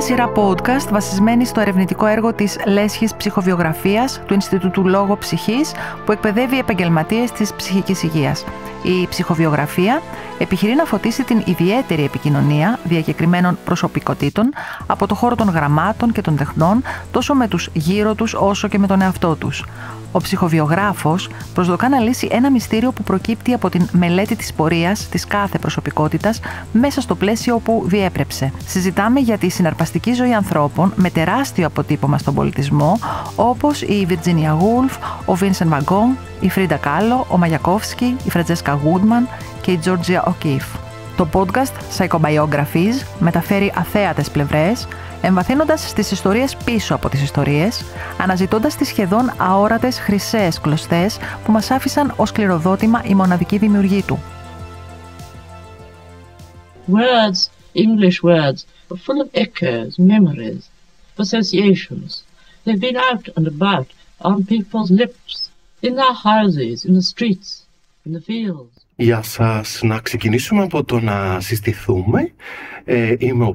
σειρά podcast βασισμένη στο ερευνητικό έργο της Λέσχης Ψυχοβιογραφίας του Ινστιτούτου Λόγο Ψυχής, που εκπαιδεύει επαγγελματίες της ψυχικής υγείας. Η ψυχοβιογραφία επιχειρεί να φωτίσει την ιδιαίτερη επικοινωνία διακεκριμένων προσωπικότητων από το χώρο των γραμμάτων και των τεχνών, τόσο με τους γύρω τους όσο και με τον εαυτό τους. Ο ψυχοβιογράφος προσδοκά να λύσει ένα μυστήριο που προκύπτει από την μελέτη της πορείας της κάθε προσωπικότητας μέσα στο πλαίσιο που διέπρεψε. Συζητάμε για τη συναρπαστική ζωή ανθρώπων με τεράστιο αποτύπωμα στον πολιτισμό, όπως η Virginia Woolf, ο Vincent van Gogh, η Frida Kahlo, ο Μαγιακόφσκι, η Francesca Goodman και η Georgia O'Keeffe. Το podcast Psychobiographies μεταφέρει αθέατες πλευρές, εμβαθύνοντας στις ιστορίες πίσω από τις ιστορίες, αναζητώντας τις σχεδόν αόρατες χρυσές κλωστές που μας άφησαν ως κληροδότημα οι μοναδικοί δημιουργοί του. Words, English words, are full of echoes, memories, associations. They've been out and about on people's lips, in their houses, in the streets, in the fields. Γεια σας. Να ξεκινήσουμε από το να συστηθούμε. Είμαι ο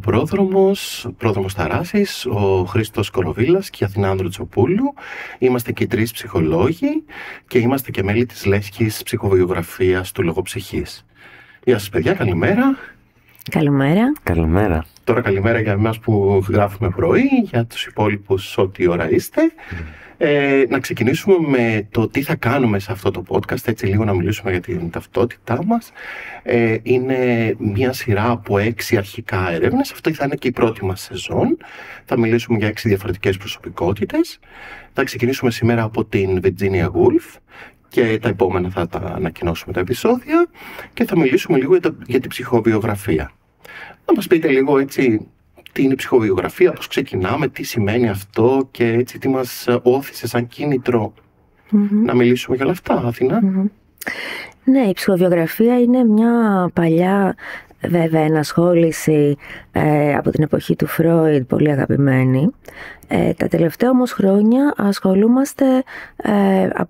πρόδρομος Ταράσης, ο Χρήστος Κοροβίλας και η Αθηνά Ανδρουτσοπούλου. Είμαστε και οι τρεις ψυχολόγοι και είμαστε και μέλη της Λέσχης Ψυχοβιογραφίας του Λογοψυχής. Γεια σας παιδιά, καλημέρα. Καλημέρα. Καλημέρα. Τώρα καλημέρα για εμάς που γράφουμε πρωί, για τους υπόλοιπους ό,τι ώρα είστε. Να ξεκινήσουμε με το τι θα κάνουμε σε αυτό το podcast, έτσι λίγο να μιλήσουμε για την ταυτότητά μας. Είναι μια σειρά από 6 αρχικά έρευνες, αυτή θα είναι και η πρώτη μας σεζόν. Θα μιλήσουμε για 6 διαφορετικές προσωπικότητες. Θα ξεκινήσουμε σήμερα από την Virginia Woolf και τα επόμενα θα τα ανακοινώσουμε τα επεισόδια και θα μιλήσουμε λίγο για την ψυχοβιογραφία. Να μας πείτε λίγο έτσι τι είναι η ψυχοβιογραφία, πώς ξεκινάμε, τι σημαίνει αυτό και έτσι τι μας όθησε σαν κίνητρο να μιλήσουμε για όλα αυτά, Αθηνά. Ναι, η ψυχοβιογραφία είναι μια παλιά βέβαια ενασχόληση από την εποχή του Φρόιντ, πολύ αγαπημένη. Τα τελευταία όμως χρόνια ασχολούμαστε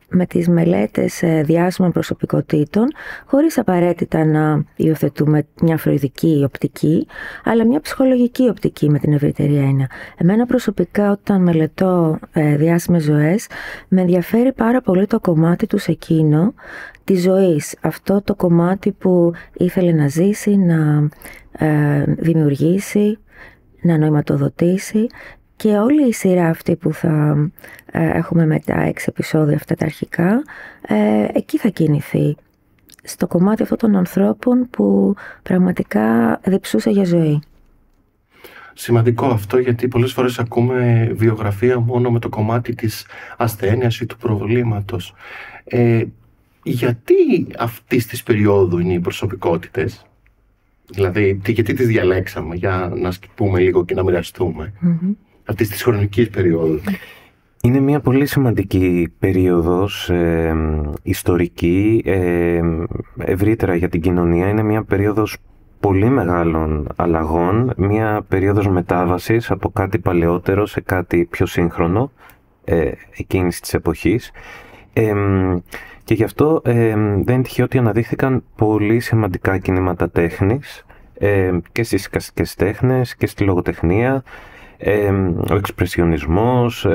με τις μελέτες διάσημων προσωπικότητων, χωρίς απαραίτητα να υιοθετούμε μια φροηδική οπτική, αλλά μια ψυχολογική οπτική με την ευρύτερη έννοια. Εμένα προσωπικά, όταν μελετώ διάσημες ζωές, με ενδιαφέρει πάρα πολύ το κομμάτι τους εκείνο της ζωής. Αυτό το κομμάτι που ήθελε να ζήσει, να δημιουργήσει, να νοηματοδοτήσει, και όλη η σειρά αυτή που θα έχουμε με τα 6 επεισόδια αυτά τα αρχικά, εκεί θα κινηθεί, στο κομμάτι αυτών των ανθρώπων που πραγματικά διψούσε για ζωή. Σημαντικό αυτό, γιατί πολλές φορές ακούμε βιογραφία μόνο με το κομμάτι της ασθένειας ή του προβλήματος. Γιατί αυτής της περίοδου είναι οι προσωπικότητες? Δηλαδή, γιατί τις διαλέξαμε, για να πούμε λίγο και να μοιραστούμε αυτής της χρονικής περίοδου? Είναι μια πολύ σημαντική περίοδος ιστορική, ευρύτερα για την κοινωνία. Είναι μια περίοδος πολύ μεγάλων αλλαγών, μια περίοδος μετάβασης από κάτι παλαιότερο σε κάτι πιο σύγχρονο εκείνης της εποχής. Και γι' αυτό δεν είναι τυχαίο ότι αναδείχθηκαν πολύ σημαντικά κινήματα τέχνης και στις εικαστικές τέχνες και στη λογοτεχνία, ο εξπρεσιονισμός,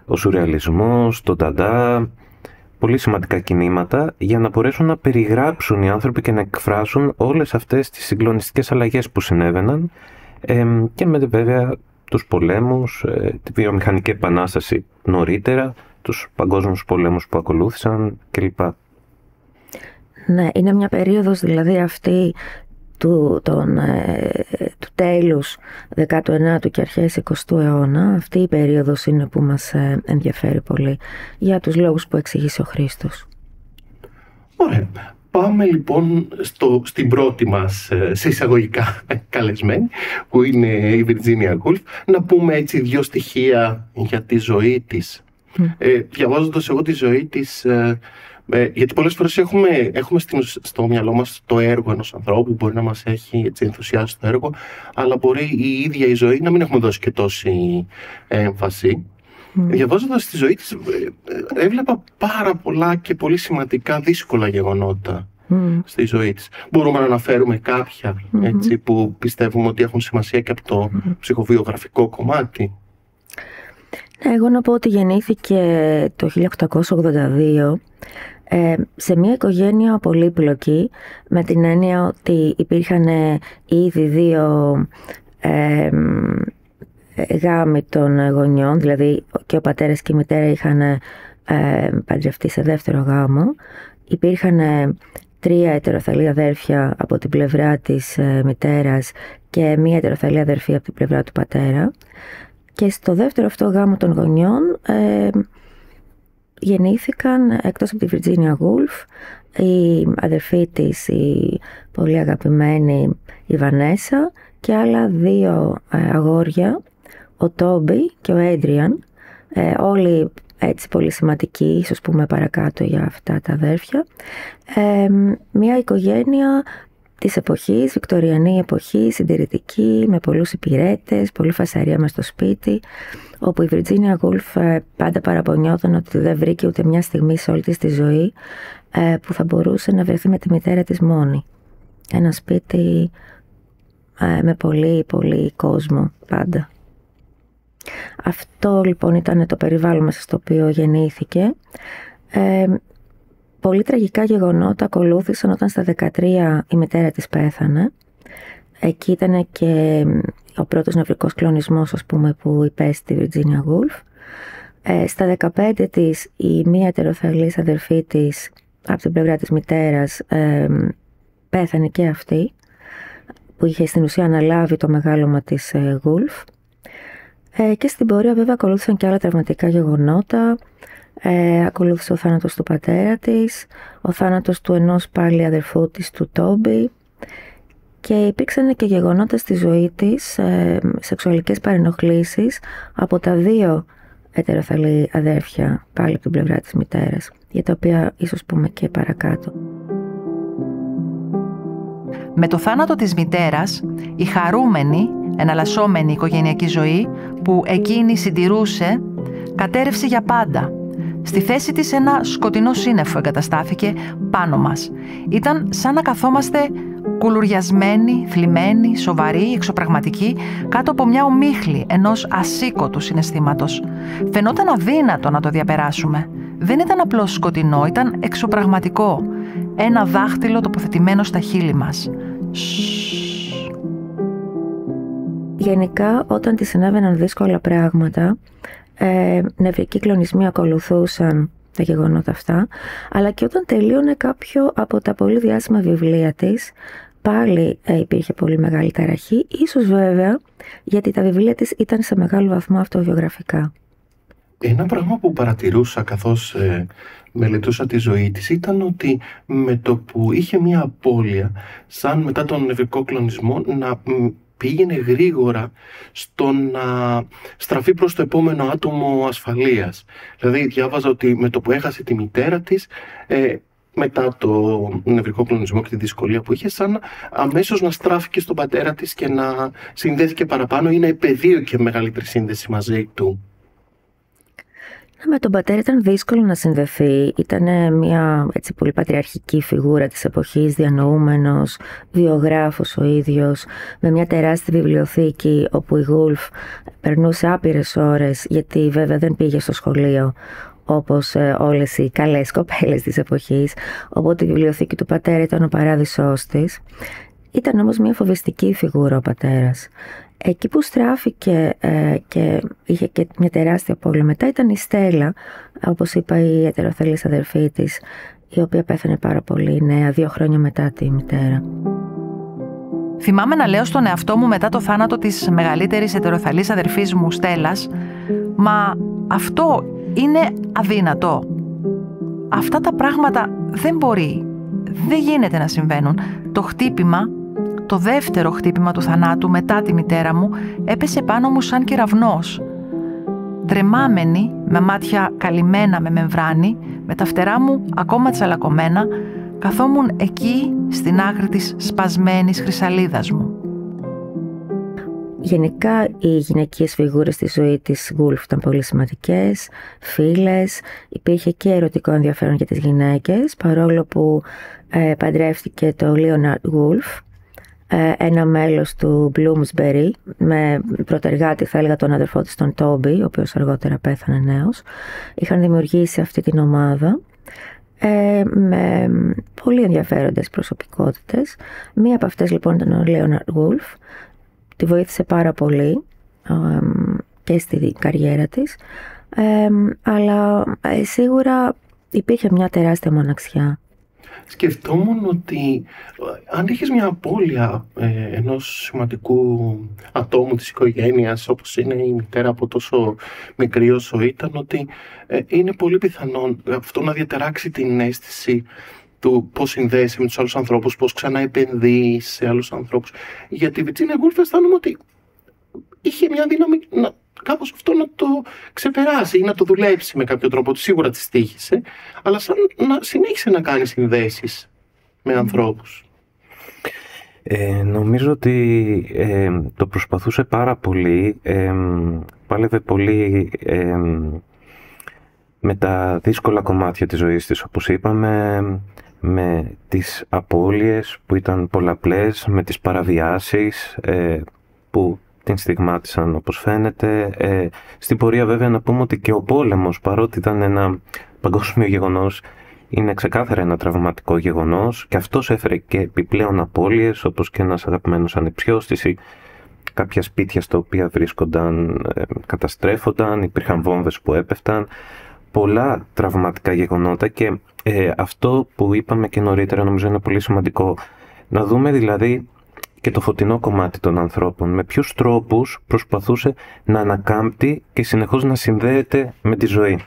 ο σουρεαλισμός, το νταντά, πολύ σημαντικά κινήματα για να μπορέσουν να περιγράψουν οι άνθρωποι και να εκφράσουν όλες αυτές τις συγκλονιστικές αλλαγές που συνέβαιναν, και με βέβαια τους πολέμους, τη βιομηχανική επανάσταση νωρίτερα, τους παγκόσμιους πολέμους που ακολούθησαν κλπ. Ναι, είναι μια περίοδος δηλαδή αυτή του τέλους 19ου και αρχές 20ου αιώνα. Αυτή η περίοδος είναι που μας ενδιαφέρει πολύ, για τους λόγους που εξηγήσει ο Χρήστος. Ωραία. Πάμε λοιπόν στην πρώτη μας σε εισαγωγικά καλεσμένη, που είναι η Virginia Woolf. Να πούμε έτσι 2 στοιχεία για τη ζωή της. Διαβάζοντας εγώ τη ζωή της, γιατί πολλές φορές έχουμε στο μυαλό μας το έργο ενός ανθρώπου που μπορεί να μας έχει έτσι ενθουσιάσει το έργο, αλλά μπορεί η ίδια η ζωή να μην έχουμε δώσει και τόση έμφαση. Διαβάζοντας τη ζωή της, έβλεπα πάρα πολλά και πολύ σημαντικά δύσκολα γεγονότα στη ζωή της. Μπορούμε να αναφέρουμε κάποια έτσι, που πιστεύουμε ότι έχουν σημασία και από το ψυχοβιογραφικό κομμάτι. Εγώ να πω ότι γεννήθηκε το 1882 σε μια οικογένεια πολύπλοκη, με την έννοια ότι υπήρχαν ήδη δύο γάμοι των γονιών, δηλαδή και ο πατέρας και η μητέρα είχαν παντρευτεί σε δεύτερο γάμο. Υπήρχαν 3 ετεροθαλή αδέρφια από την πλευρά της μητέρας και 1 ετεροθαλή αδερφή από την πλευρά του πατέρα. Και στο δεύτερο αυτό γάμο των γονιών γεννήθηκαν, εκτός από τη Βιρτζίνια Γούλφ, η αδερφή της, η πολύ αγαπημένη η Βανέσα, και άλλα 2 αγόρια, ο Τόμπι και ο Έντριαν, όλοι έτσι πολύ σημαντικοί, ίσως πούμε παρακάτω για αυτά τα αδέρφια. Μια οικογένεια της εποχής, βικτοριανή εποχή, συντηρητική, με πολλούς υπηρέτες, πολύ φασαρία μες στο σπίτι, όπου η Βιρτζίνια Γούλφ πάντα παραπονιόταν ότι δεν βρήκε ούτε μια στιγμή σε όλη της τη ζωή που θα μπορούσε να βρεθεί με τη μητέρα της μόνη. Ένα σπίτι με πολύ πολύ κόσμο πάντα. Αυτό λοιπόν ήταν το περιβάλλον μέσα στο οποίο γεννήθηκε. Πολύ τραγικά γεγονότα ακολούθησαν όταν στα 13 η μητέρα της πέθανε. Εκεί ήταν και ο πρώτος νευρικός κλονισμός, ας πούμε, που υπέστη η Βιρτζίνια Γούλφ. Στα 15 της η μία ετεροθαλής αδερφή της από την πλευρά της μητέρας πέθανε και αυτή, που είχε στην ουσία αναλάβει το μεγάλωμα της Γούλφ. Και στην πορεία βέβαια ακολούθησαν και άλλα τραυματικά γεγονότα. Ακολούθησε ο θάνατος του πατέρα της, ο θάνατος του ενός πάλι αδερφού της, του Τόμπι, και υπήρξαν και γεγονότα στη ζωή της, σεξουαλικές παρενοχλήσεις από τα 2 ετεροθαλή αδέρφια πάλι από την πλευρά της μητέρας, για τα οποία ίσως πούμε και παρακάτω. Με το θάνατο της μητέρας, η χαρούμενη, εναλλασσόμενη οικογενειακή ζωή που εκείνη συντηρούσε, κατέρευσε για πάντα. Στη θέση της ένα σκοτεινό σύννεφο εγκαταστάθηκε πάνω μας. Ήταν σαν να καθόμαστε κουλουριασμένοι, θλιμμένοι, σοβαροί, εξωπραγματικοί, κάτω από μια ομίχλη ενός ασήκωτου συναισθήματος. Φαινόταν αδύνατο να το διαπεράσουμε. Δεν ήταν απλώς σκοτεινό, ήταν εξωπραγματικό. Ένα δάχτυλο τοποθετημένο στα χείλη μας. Γενικά, όταν της συνέβαιναν δύσκολα πράγματα, νευρικοί κλονισμοί ακολουθούσαν τα γεγονότα αυτά, αλλά και όταν τελείωνε κάποιο από τα πολύ διάσημα βιβλία της, πάλι υπήρχε πολύ μεγάλη ταραχή, ίσως βέβαια γιατί τα βιβλία της ήταν σε μεγάλο βαθμό αυτοβιογραφικά. Ένα πράγμα που παρατηρούσα καθώς μελετούσα τη ζωή της ήταν ότι με το που είχε μια απώλεια, σαν μετά τον νευρικό κλονισμό, να πήγαινε γρήγορα στο να στραφεί προς το επόμενο άτομο ασφαλείας. Δηλαδή διάβαζα ότι με το που έχασε τη μητέρα της, μετά το νευρικό κλονισμό και τη δυσκολία που είχε, σαν αμέσως να στράφηκε στον πατέρα της και να συνδέθηκε παραπάνω ή να επαιδείωκε μεγαλύτερη σύνδεση μαζί του. Με τον πατέρα ήταν δύσκολο να συνδεθεί. Ήταν μια έτσι πολύ πατριαρχική φιγούρα της εποχής, διανοούμενος, βιογράφος ο ίδιος, με μια τεράστια βιβλιοθήκη όπου η Γούλφ περνούσε άπειρες ώρες, γιατί βέβαια δεν πήγε στο σχολείο όπως όλες οι καλές κοπέλες της εποχής, οπότε η βιβλιοθήκη του πατέρα ήταν ο παράδεισός της. Ήταν όμως μια φοβιστική φιγούρα ο πατέρας. Εκεί που στράφηκε και είχε και μια τεράστια απώλεια μετά ήταν η Στέλλα, όπως είπα, η ετεροθαλής αδερφή της, η οποία πέθανε πάρα πολύ νέα, 2 χρόνια μετά τη μητέρα. Θυμάμαι να λέω στον εαυτό μου μετά το θάνατο της μεγαλύτερης ετεροθαλής αδερφής μου Στέλλας, μα αυτό είναι αδύνατο. Αυτά τα πράγματα δεν μπορεί, δεν γίνεται να συμβαίνουν. Το χτύπημα, το δεύτερο χτύπημα του θανάτου μετά τη μητέρα μου, έπεσε πάνω μου σαν κεραυνός. Τρεμάμενη, με μάτια καλυμμένα με μεμβράνη, με τα φτερά μου ακόμα τσαλακωμένα, καθόμουν εκεί στην άκρη της σπασμένης χρυσαλίδας μου. Γενικά οι γυναικείες φιγούρες στη ζωή της Woolf ήταν πολύ σημαντικές, φίλες, υπήρχε και ερωτικό ενδιαφέρον για τις γυναίκες, παρόλο που παντρεύτηκε το Leonard Woolf, ένα μέλος του Bloomsbury, με πρωτεργάτη θα έλεγα τον αδερφό της τον Toby, ο οποίος αργότερα πέθανε νέος. Είχαν δημιουργήσει αυτή την ομάδα με πολύ ενδιαφέροντες προσωπικότητες. Μία από αυτές λοιπόν ήταν ο Leonard Woolf. Τη βοήθησε πάρα πολύ και στη καριέρα της, αλλά σίγουρα υπήρχε μια τεράστια μοναξιά. Σκεφτόμουν ότι αν έχεις μια απώλεια ενός σημαντικού ατόμου της οικογένειας, όπως είναι η μητέρα από τόσο μικρή όσο ήταν, ότι είναι πολύ πιθανόν αυτό να διαταράξει την αίσθηση του πώς συνδέεσαι με τους άλλους ανθρώπους, πώς ξαναεπενδύεις σε άλλους ανθρώπους. Για τη Virginia Woolf αισθάνομαι ότι είχε μια δύναμη κάπως αυτό να το ξεπεράσει ή να το δουλέψει με κάποιο τρόπο. Σίγουρα της τύχησε, αλλά σαν να συνέχισε να κάνει συνδέσεις με ανθρώπους. Νομίζω ότι το προσπαθούσε πάρα πολύ, πάλευε πολύ με τα δύσκολα κομμάτια της ζωής της, όπως είπαμε, με τις απώλειες που ήταν πολλαπλές, με τις παραβιάσεις που την στιγμάτισαν όπως φαίνεται. Στην πορεία βέβαια να πούμε ότι και ο πόλεμος, παρότι ήταν ένα παγκόσμιο γεγονός, είναι ξεκάθαρα ένα τραυματικό γεγονός και αυτός έφερε και επιπλέον απώλειες, όπως και ένας αγαπημένος ανιψιός της ή κάποια σπίτια στα οποία βρίσκονταν καταστρέφονταν, υπήρχαν βόμβες που έπεφταν, πολλά τραυματικά γεγονότα και αυτό που είπαμε και νωρίτερα νομίζω είναι πολύ σημαντικό. Να δούμε δηλαδή και το φωτεινό κομμάτι των ανθρώπων, με ποιους τρόπους προσπαθούσε να ανακάμπτει και συνεχώς να συνδέεται με τη ζωή.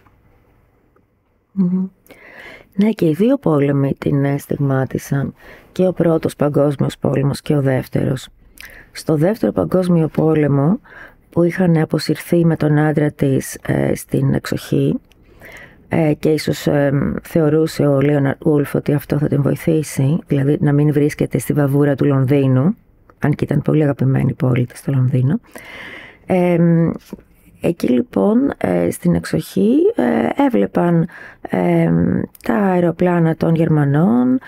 Ναι, και οι δύο πόλεμοι την στιγμάτισαν, και ο πρώτος παγκόσμιος πόλεμος και ο δεύτερος. Στο δεύτερο παγκόσμιο πόλεμο, που είχαν αποσυρθεί με τον άντρα της στην εξοχή, και ίσως θεωρούσε ο Leonard Woolf ότι αυτό θα την βοηθήσει, δηλαδή να μην βρίσκεται στη βαβούρα του Λονδίνου, αν και ήταν πολύ αγαπημένη πόλη της στο Λονδίνο. Εκεί λοιπόν στην εξοχή έβλεπαν τα αεροπλάνα των Γερμανών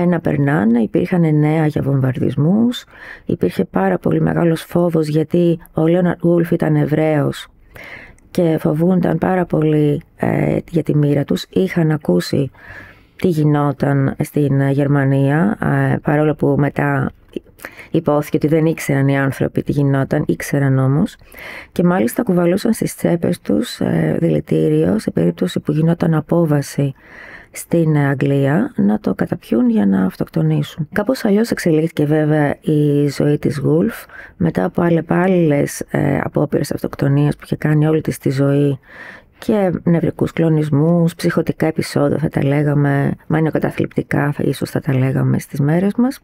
να περνάνε, υπήρχαν νέα για βομβαρδισμούς, υπήρχε πάρα πολύ μεγάλος φόβος γιατί ο Leonard Woolf ήταν Εβραίος και φοβούνταν πάρα πολύ για τη μοίρα τους. Είχαν ακούσει τι γινόταν στην Γερμανία, παρόλο που μετά υπόθηκε ότι δεν ήξεραν οι άνθρωποι τι γινόταν, ήξεραν όμως, και μάλιστα κουβαλούσαν στις τσέπες τους δηλητήριο σε περίπτωση που γινόταν απόβαση στην Αγγλία να το καταπιούν για να αυτοκτονήσουν. Κάπως αλλιώς εξελίχθηκε βέβαια η ζωή της Woolf μετά από αλλεπάλληλες απόπειρες αυτοκτονίας που είχε κάνει όλη της τη ζωή και νευρικούς κλονισμούς, ψυχωτικά επεισόδια θα τα λέγαμε, μανιοκαταθλιπτικά ίσως θα τα λέγαμε στις μέρες μας.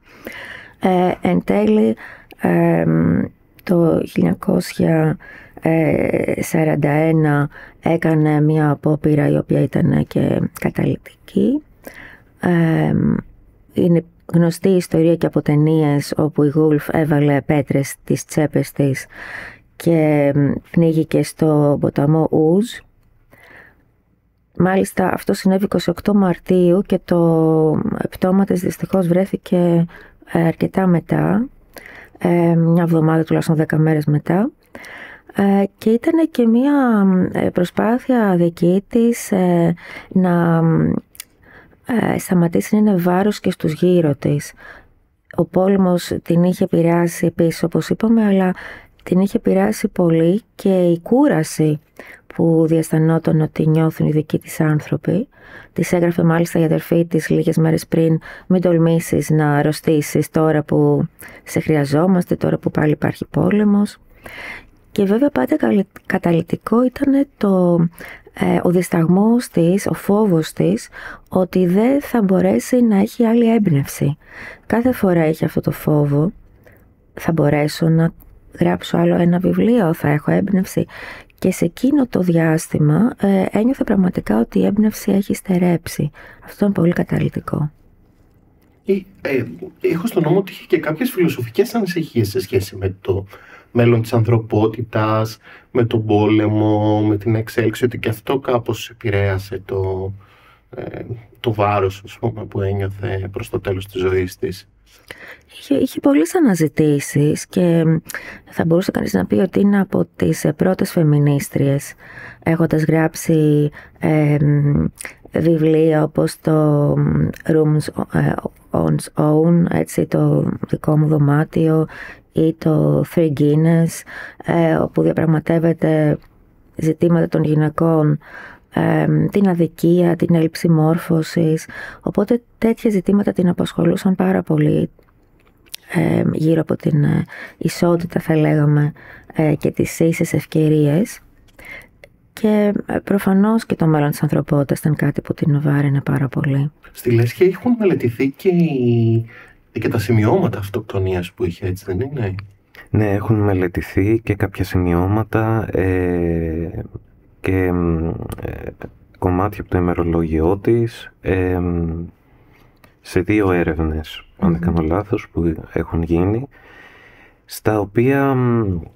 Εν τέλει το 1941 έκανε μια απόπειρα η οποία ήταν και καταλυτική. Είναι γνωστή η ιστορία και από ταινίες όπου η Woolf έβαλε πέτρες στις τσέπες της και πνίγηκε στο ποταμό Ούζ. Μάλιστα αυτό συνέβη 28 Μαρτίου και το πτώμα της δυστυχώς βρέθηκε αρκετά μετά, μια εβδομάδα τουλάχιστον 10 μέρες μετά, και ήταν και μια προσπάθεια δική της να σταματήσει να είναι βάρος και στους γύρω της. Ο πόλεμος την είχε επηρεάσει επίσης όπως είπαμε, αλλά την είχε επηρεάσει πολύ και η κούραση που διαισθανόταν ότι νιώθουν οι δικοί της άνθρωποι. Της έγραφε μάλιστα η αδερφή της λίγες μέρες πριν: μην τολμήσεις να αρρωστήσεις τώρα που σε χρειαζόμαστε, τώρα που πάλι υπάρχει πόλεμος. Και βέβαια πάντα καταλυτικό ήταν ο δισταγμός της, ο φόβος της ότι δεν θα μπορέσει να έχει άλλη έμπνευση. Κάθε φορά είχε αυτό το φόβο: θα μπορέσω να γράψω άλλο ένα βιβλίο, θα έχω έμπνευση. Και σε εκείνο το διάστημα ένιωθε πραγματικά ότι η έμπνευση έχει στερέψει. Αυτό είναι πολύ καταλυτικό. Έχω στον νόμο ότι είχε και κάποιες φιλοσοφικές ανησυχίες σε σχέση με το μέλλον της ανθρωπότητας, με τον πόλεμο, με την εξέλιξη, ότι και αυτό κάπως επηρέασε το βάρος, ας πούμε, που ένιωθε προς το τέλος της ζωής της. Είχε πολλές αναζητήσεις και θα μπορούσε κανείς να πει ότι είναι από τις πρώτες φεμινίστριες, έχοντας γράψει βιβλία όπως το Rooms on Own, έτσι, το δικό μου δωμάτιο, ή το Three Guinness, όπου διαπραγματεύεται ζητήματα των γυναικών, την αδικία, την έλλειψη μόρφωσης. Οπότε τέτοια ζητήματα την απασχολούσαν πάρα πολύ, γύρω από την ισότητα, θα λέγαμε, και τις ίσες ευκαιρίες. Και προφανώς και το μέλλον της ανθρωπότητας ήταν κάτι που την βάραινε πάρα πολύ. Στη Λέσχη έχουν μελετηθεί και τα σημειώματα αυτοκτονίας που είχε, έτσι δεν είναι? Ναι, έχουν μελετηθεί και κάποια σημειώματα και κομμάτια από το ημερολόγιό της σε 2 έρευνες, αν δεν κάνω λάθος, που έχουν γίνει, στα οποία,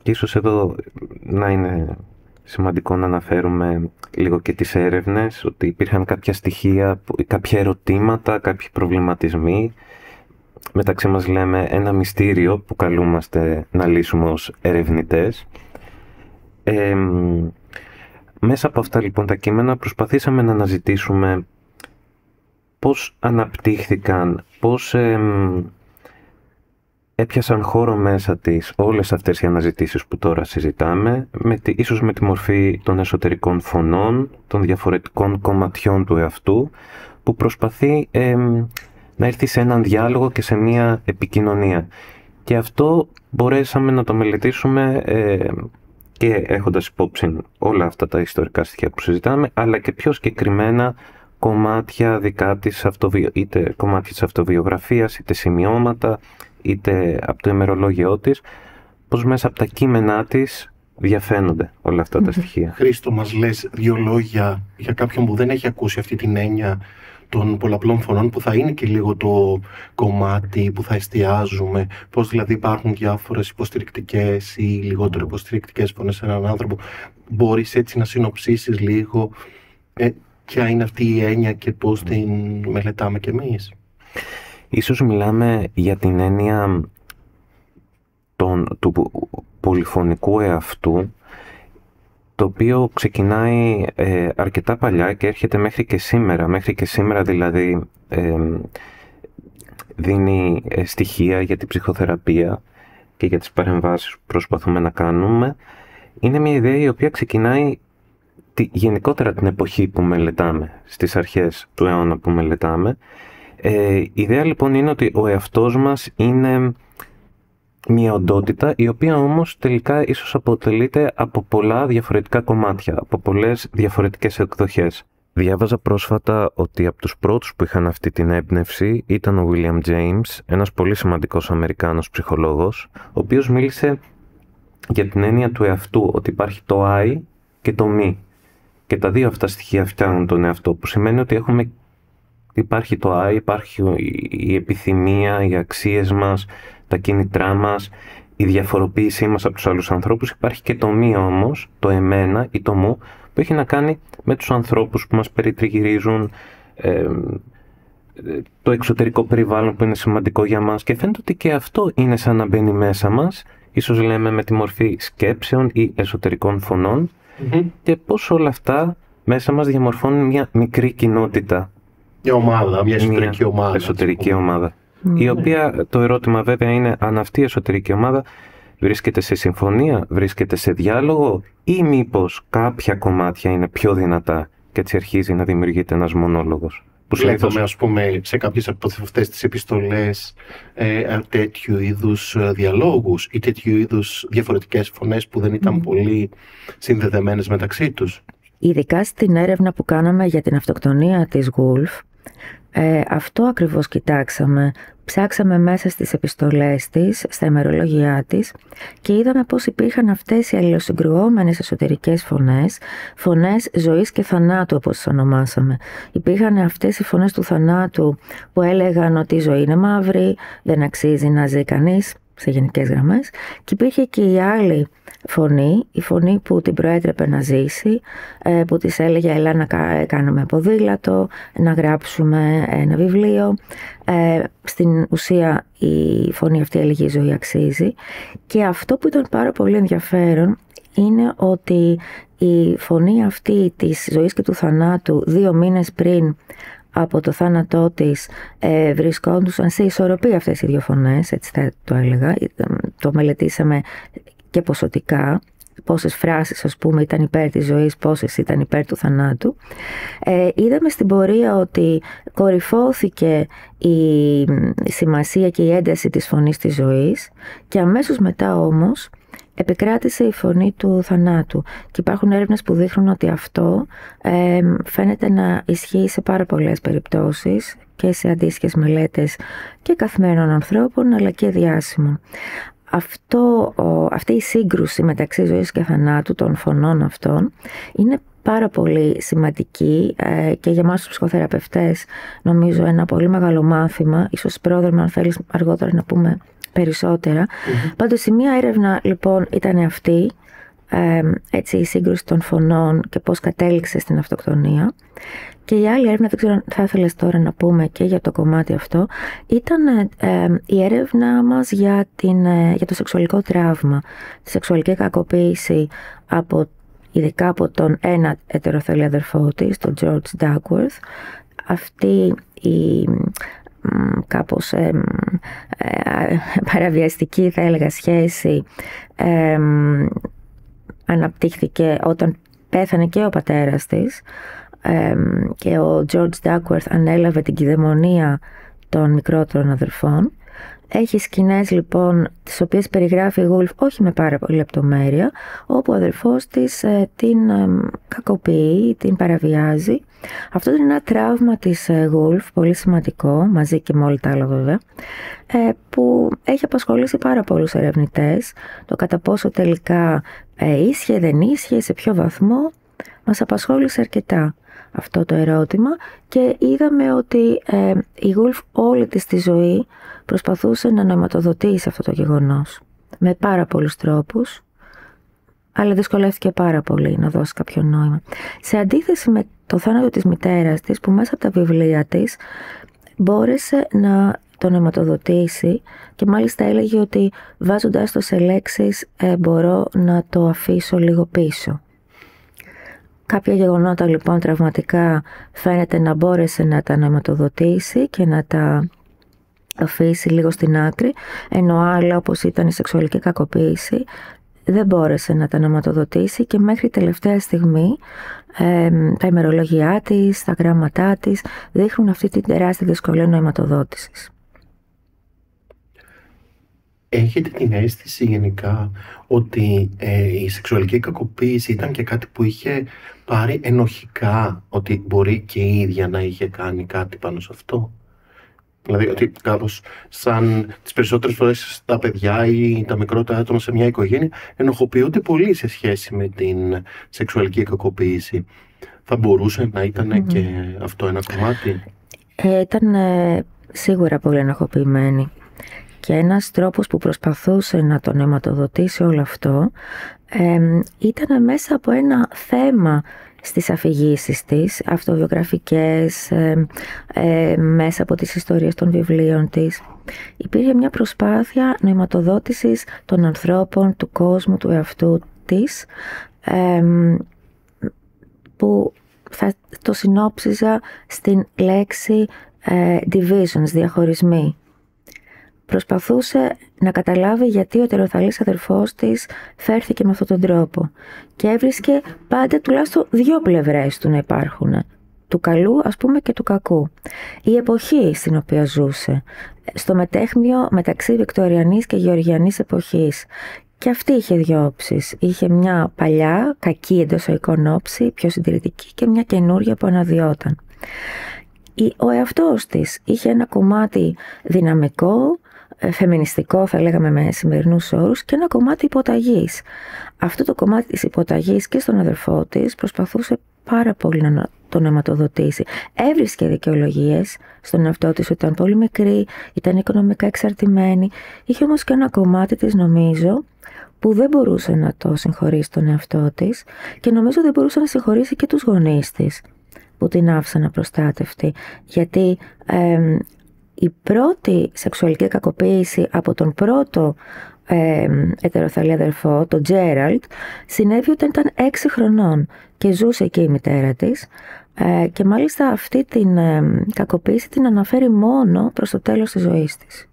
και ίσως εδώ να είναι σημαντικό να αναφέρουμε λίγο και τις έρευνες, ότι υπήρχαν κάποια στοιχεία, κάποια ερωτήματα, κάποιοι προβληματισμοί. Μεταξύ μας λέμε ένα μυστήριο που καλούμαστε να λύσουμε ως ερευνητές. Μέσα από αυτά λοιπόν τα κείμενα προσπαθήσαμε να αναζητήσουμε πώς αναπτύχθηκαν, πώς έπιασαν χώρο μέσα της όλες αυτές οι αναζητήσεις που τώρα συζητάμε, ίσως με τη μορφή των εσωτερικών φωνών, των διαφορετικών κομματιών του εαυτού, που προσπαθεί να έρθει σε έναν διάλογο και σε μία επικοινωνία. Και αυτό μπορέσαμε να το μελετήσουμε και έχοντας υπόψη όλα αυτά τα ιστορικά στοιχεία που συζητάμε, αλλά και πιο συγκεκριμένα κομμάτια δικά της, είτε κομμάτια της αυτοβιογραφίας, είτε σημειώματα, είτε από το ημερολόγιό της, πως μέσα από τα κείμενά της διαφαίνονται όλα αυτά τα στοιχεία. Χρήστο, μας λες 2 λόγια για κάποιον που δεν έχει ακούσει αυτή την έννοια των πολλαπλών φωνών, που θα είναι και λίγο το κομμάτι που θα εστιάζουμε, πως δηλαδή υπάρχουν διάφορες υποστηρικτικές ή λιγότερο υποστηρικτικές φωνές σε έναν άνθρωπο. Μπορείς έτσι να συνοψίσεις λίγο ποια είναι αυτή η έννοια και πώς την μελετάμε κι εμείς? Ίσως μιλάμε για την έννοια του πολυφωνικού εαυτού, το οποίο ξεκινάει αρκετά παλιά και έρχεται μέχρι και σήμερα. Μέχρι και σήμερα δηλαδή δίνει στοιχεία για την ψυχοθεραπεία και για τις παρεμβάσεις που προσπαθούμε να κάνουμε. Είναι μια ιδέα η οποία ξεκινάει γενικότερα την εποχή που μελετάμε, στις αρχές του αιώνα που μελετάμε. Η ιδέα λοιπόν είναι ότι ο εαυτός μας είναι μια οντότητα, η οποία όμως τελικά ίσως αποτελείται από πολλά διαφορετικά κομμάτια, από πολλές διαφορετικές εκδοχές. Διάβαζα πρόσφατα ότι από τους πρώτους που είχαν αυτή την έμπνευση ήταν ο William James, ένας πολύ σημαντικός Αμερικάνος ψυχολόγος, ο οποίος μίλησε για την έννοια του εαυτού, ότι υπάρχει το I και το me. Και τα 2 αυτά στοιχεία φτιάχνουν τον εαυτό, που σημαίνει ότι υπάρχει το I, υπάρχει η επιθυμία, οι αξίες μας, τα κίνητρά μας, η διαφοροποίησή μας από τους άλλους ανθρώπους. Υπάρχει και το μη όμως, το εμένα ή το μου, που έχει να κάνει με τους ανθρώπους που μας περιτριγυρίζουν, το εξωτερικό περιβάλλον που είναι σημαντικό για μας, και φαίνεται ότι και αυτό είναι σαν να μπαίνει μέσα μας, ίσως λέμε με τη μορφή σκέψεων ή εσωτερικών φωνών, και πώς όλα αυτά μέσα μας διαμορφώνουν μια μικρή κοινότητα. Μια εσωτερική ομάδα. Εσωτερική ομάδα. Η οποία, το ερώτημα βέβαια είναι αν αυτή η εσωτερική ομάδα βρίσκεται σε συμφωνία, βρίσκεται σε διάλογο, ή μήπως κάποια κομμάτια είναι πιο δυνατά και έτσι αρχίζει να δημιουργείται ένας μονόλογος. Βλέπουμε, ας πούμε, σε κάποιες από αυτές τις επιστολές τέτοιου είδους διαλόγους ή τέτοιου είδους διαφορετικές φωνές που δεν ήταν πολύ συνδεδεμένες μεταξύ τους. Ειδικά στην έρευνα που κάναμε για την αυτοκτονία της Γουλφ, αυτό ακριβώς κοιτάξαμε. Ψάξαμε μέσα στις επιστολές της, στα ημερολόγια της, και είδαμε πως υπήρχαν αυτές οι αλληλοσυγκρουόμενες εσωτερικές φωνές, φωνές ζωής και θανάτου όπως τις ονομάσαμε. Υπήρχαν αυτές οι φωνές του θανάτου που έλεγαν ότι η ζωή είναι μαύρη, δεν αξίζει να ζει κανείς, σε γενικές γραμμές, και υπήρχε και η άλλη φωνή, η φωνή που την προέτρεπε να ζήσει, που της έλεγε έλα να κάνουμε ποδήλατο, να γράψουμε ένα βιβλίο. Στην ουσία η φωνή αυτή έλεγε η ζωή αξίζει, και αυτό που ήταν πάρα πολύ ενδιαφέρον είναι ότι η φωνή αυτή της ζωής και του θανάτου 2 μήνες πριν από το θάνατό της βρισκόντουσαν σε ισορροπία αυτές οι 2 φωνές, έτσι θα το έλεγα. Το μελετήσαμε και ποσοτικά, πόσες φράσεις ας πούμε ήταν υπέρ της ζωής, πόσες ήταν υπέρ του θανάτου. Είδαμε στην πορεία ότι κορυφώθηκε η σημασία και η ένταση της φωνής της ζωής, και αμέσως μετά όμως επικράτησε η φωνή του θανάτου, και υπάρχουν έρευνες που δείχνουν ότι αυτό φαίνεται να ισχύει σε πάρα πολλές περιπτώσεις και σε αντίστοιχες μελέτες και καθημερινών ανθρώπων αλλά και διάσημων. Αυτή η σύγκρουση μεταξύ ζωής και θανάτου των φωνών αυτών είναι πάρα πολύ σημαντική και για εμάς τους ψυχοθεραπευτές νομίζω ένα πολύ μεγάλο μάθημα. Ίσως πρόδρομο αν θέλεις αργότερα να πούμε περισσότερα. Πάντως η μία έρευνα λοιπόν ήταν αυτή, έτσι, η σύγκρουση των φωνών και πώς κατέληξε στην αυτοκτονία, και η άλλη έρευνα, δεν ξέρω αν θα ήθελες τώρα να πούμε και για το κομμάτι αυτό, ήταν η έρευνα μας για το σεξουαλικό τραύμα, τη σεξουαλική κακοποίηση ειδικά από τον ένα ετεροθελή αδερφό της, τον George Duckworth. Αυτή η κάπως παραβιαστική θα έλεγα σχέση αναπτύχθηκε όταν πέθανε και ο πατέρας της, και ο George Duckworth ανέλαβε την κηδεμονία των μικρότερων αδερφών. Έχει σκηνές λοιπόν τις οποίες περιγράφει η Γούλφ όχι με πάρα πολύ λεπτομέρεια, όπου ο αδερφός της την κακοποιεί, την παραβιάζει. Αυτό είναι ένα τραύμα της Γούλφ, πολύ σημαντικό, μαζί και με όλα τα άλλα βέβαια, που έχει απασχολήσει πάρα πολλούς ερευνητές. Το κατά πόσο τελικά ίσχυε, δεν ίσχυε, σε ποιο βαθμό, μας απασχόλησε αρκετά αυτό το ερώτημα, και είδαμε ότι η Γούλφ όλη της τη ζωή προσπαθούσε να νοηματοδοτήσει αυτό το γεγονός με πάρα πολλούς τρόπους, αλλά δυσκολεύτηκε πάρα πολύ να δώσει κάποιο νόημα. Σε αντίθεση με το θάνατο της μητέρας της, που μέσα από τα βιβλία της μπόρεσε να το νοηματοδοτήσει, και μάλιστα έλεγε ότι βάζοντάς το σε λέξεις μπορώ να το αφήσω λίγο πίσω. Κάποια γεγονότα λοιπόν τραυματικά φαίνεται να μπόρεσε να τα νοηματοδοτήσει και να τα αφήσει λίγο στην άκρη, ενώ άλλα όπως ήταν η σεξουαλική κακοποίηση δεν μπόρεσε να τα νοηματοδοτήσει, και μέχρι τελευταία στιγμή τα ημερολογιά της, τα γράμματά της δείχνουν αυτή την τεράστια δυσκολία νοηματοδότησης. Έχετε την αίσθηση γενικά ότι η σεξουαλική κακοποίηση ήταν και κάτι που είχε πάρει ενοχικά, ότι μπορεί και η ίδια να είχε κάνει κάτι πάνω σε αυτό? Δηλαδή ότι κάπως σαν τις περισσότερες φορές τα παιδιά ή τα μικρότερα άτομα σε μια οικογένεια ενοχοποιούνται πολύ σε σχέση με την σεξουαλική κακοποίηση. Θα μπορούσε να ήταν και αυτό ένα κομμάτι? Ήταν σίγουρα πολύ ενοχοποιημένη. Και ένας τρόπος που προσπαθούσε να το νοηματοδοτήσει όλο αυτό ήταν μέσα από ένα θέμα στις αφηγήσεις της, αυτοβιογραφικές, μέσα από τις ιστορίες των βιβλίων της. Υπήρχε μια προσπάθεια νοηματοδότησης των ανθρώπων, του κόσμου, του εαυτού της, που θα το συνόψιζα στην λέξη divisions, διαχωρισμοί. Προσπαθούσε να καταλάβει γιατί ο ετεροθαλής αδερφός της φέρθηκε με αυτόν τον τρόπο, και έβρισκε πάντα τουλάχιστον 2 πλευρές του να υπάρχουν, του καλού ας πούμε και του κακού. Η εποχή στην οποία ζούσε, στο μετέχμιο μεταξύ Βικτωριανής και Γεωργιανής εποχής, και αυτή είχε 2 όψεις. Είχε μια παλιά, κακή εντός εισαγωγικών όψη, πιο συντηρητική, και μια καινούρια που αναδυόταν. Ο εαυτός της είχε ένα κομμάτι δυναμικό, φεμινιστικό θα λέγαμε με σημερινούς όρους, και ένα κομμάτι υποταγής. Αυτό το κομμάτι της υποταγής και στον αδερφό της προσπαθούσε πάρα πολύ να τον αιματοδοτήσει. Έβρισκε δικαιολογίες στον εαυτό της ότι ήταν πολύ μικρή, ήταν οικονομικά εξαρτημένη. Είχε όμως και ένα κομμάτι της, νομίζω, που δεν μπορούσε να το συγχωρήσει τον εαυτό της και νομίζω δεν μπορούσε να συγχωρήσει και τους γονείς της που την άφησαν απροστάτευτη. Γιατί η πρώτη σεξουαλική κακοποίηση από τον πρώτο ετεροθαλή αδερφό, τον Τζέραλτ, συνέβη όταν ήταν 6 χρονών και ζούσε εκεί η μητέρα της, και μάλιστα αυτή την κακοποίηση την αναφέρει μόνο προς το τέλος της ζωής της.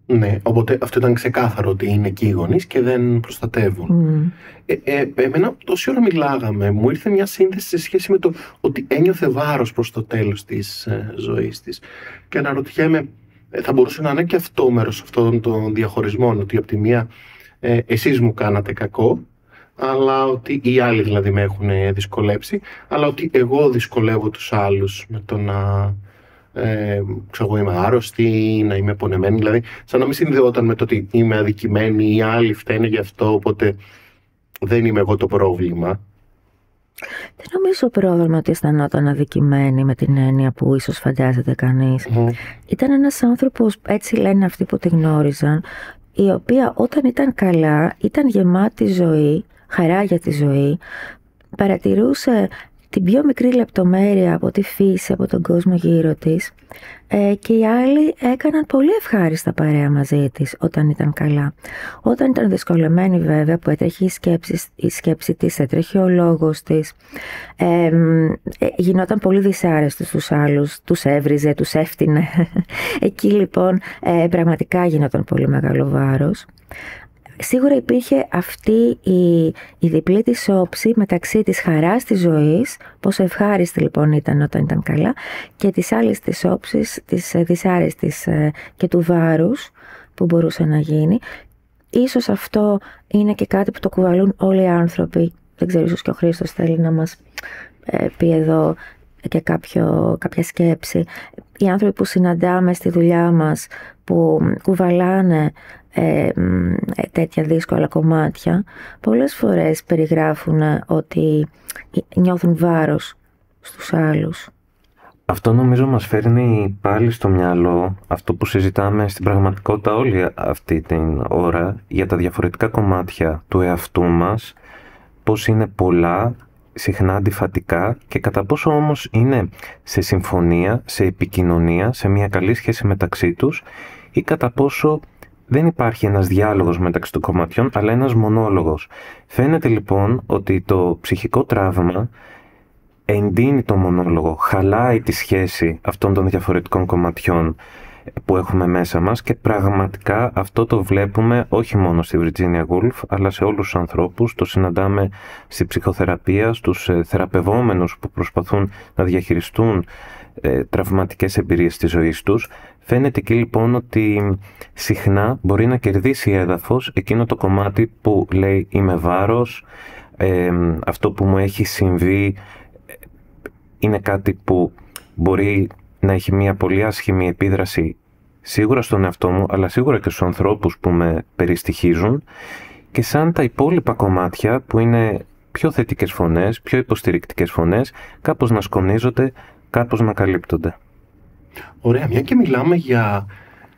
Ναι, οπότε αυτό ήταν ξεκάθαρο ότι είναι εκεί οι γονείς και δεν προστατεύουν. Εμένα τόση ώρα μιλάγαμε, μου ήρθε μια σύνθεση σε σχέση με το ότι ένιωθε βάρος προς το τέλος της ζωής της. Και αναρωτιέμαι, θα μπορούσε να είναι και αυτό μέρος αυτών των διαχωρισμών, ότι από τη μία εσείς μου κάνατε κακό, αλλά ότι οι άλλοι δηλαδή με έχουν δυσκολέψει, αλλά ότι εγώ δυσκολεύω τους άλλους με το να ξέρω, είμαι άρρωστη, να είμαι πονεμένη, δηλαδή σαν να μην συνδεόταν με το ότι είμαι αδικημένη, οι άλλοι φταίνε γι' αυτό, οπότε δεν είμαι εγώ το πρόβλημα. Δεν νομίζω πρόβλημα ότι αισθανόταν αδικημένη με την έννοια που ίσως φαντάζεται κανείς. Ήταν ένας άνθρωπος, έτσι λένε αυτοί που τη γνώριζαν, η οποία όταν ήταν καλά ήταν γεμάτη ζωή, χαρά για τη ζωή, παρατηρούσε την πιο μικρή λεπτομέρεια από τη φύση, από τον κόσμο γύρω της, και οι άλλοι έκαναν πολύ ευχάριστα παρέα μαζί της όταν ήταν καλά. Όταν ήταν δυσκολεμένη βέβαια, που έτρεχε η σκέψη της, έτρεχε ο λόγος της, γινόταν πολύ δυσάρεστη στους άλλους, τους έβριζε, τους έφτυνε. Εκεί λοιπόν πραγματικά γινόταν πολύ μεγάλο βάρος. Σίγουρα υπήρχε αυτή η διπλή της όψη μεταξύ της χαράς της ζωής, πόσο ευχάριστη λοιπόν ήταν όταν ήταν καλά, και της άλλης της όψης, της δυσάρεστης και του βάρους που μπορούσε να γίνει. Ίσως αυτό είναι και κάτι που το κουβαλούν όλοι οι άνθρωποι. Δεν ξέρω, ίσως και ο Χρήστος θέλει να μας πει εδώ και κάποια σκέψη. Οι άνθρωποι που συναντάμε στη δουλειά μας, που κουβαλάνε τέτοια δύσκολα κομμάτια, πολλές φορές περιγράφουν ότι νιώθουν βάρος στους άλλους. Αυτό νομίζω μας φέρνει πάλι στο μυαλό αυτό που συζητάμε στην πραγματικότητα όλη αυτή την ώρα, για τα διαφορετικά κομμάτια του εαυτού μας, πώς είναι πολλά, συχνά αντιφατικά, και κατά πόσο όμως είναι σε συμφωνία, σε επικοινωνία, σε μια καλή σχέση μεταξύ τους, ή κατά πόσο δεν υπάρχει ένας διάλογος μεταξύ των κομματιών, αλλά ένας μονόλογος. Φαίνεται λοιπόν ότι το ψυχικό τραύμα εντείνει το μονόλογο, χαλάει τη σχέση αυτών των διαφορετικών κομματιών που έχουμε μέσα μας, και πραγματικά αυτό το βλέπουμε όχι μόνο στη Virginia Woolf, αλλά σε όλους τους ανθρώπους. Το συναντάμε στη ψυχοθεραπεία, στους θεραπευόμενους που προσπαθούν να διαχειριστούν τραυματικές εμπειρίες της ζωής τους. Φαίνεται εκεί λοιπόν ότι συχνά μπορεί να κερδίσει έδαφος εκείνο το κομμάτι που λέει είμαι βάρος, αυτό που μου έχει συμβεί είναι κάτι που μπορεί να έχει μια πολύ άσχημη επίδραση σίγουρα στον εαυτό μου, αλλά σίγουρα και στους ανθρώπους που με περιστοιχίζουν, και σαν τα υπόλοιπα κομμάτια που είναι πιο θετικές φωνές, πιο υποστηρικτικές φωνές, κάπως να σκονίζονται, κάπως να καλύπτονται. Ωραία, μια και μιλάμε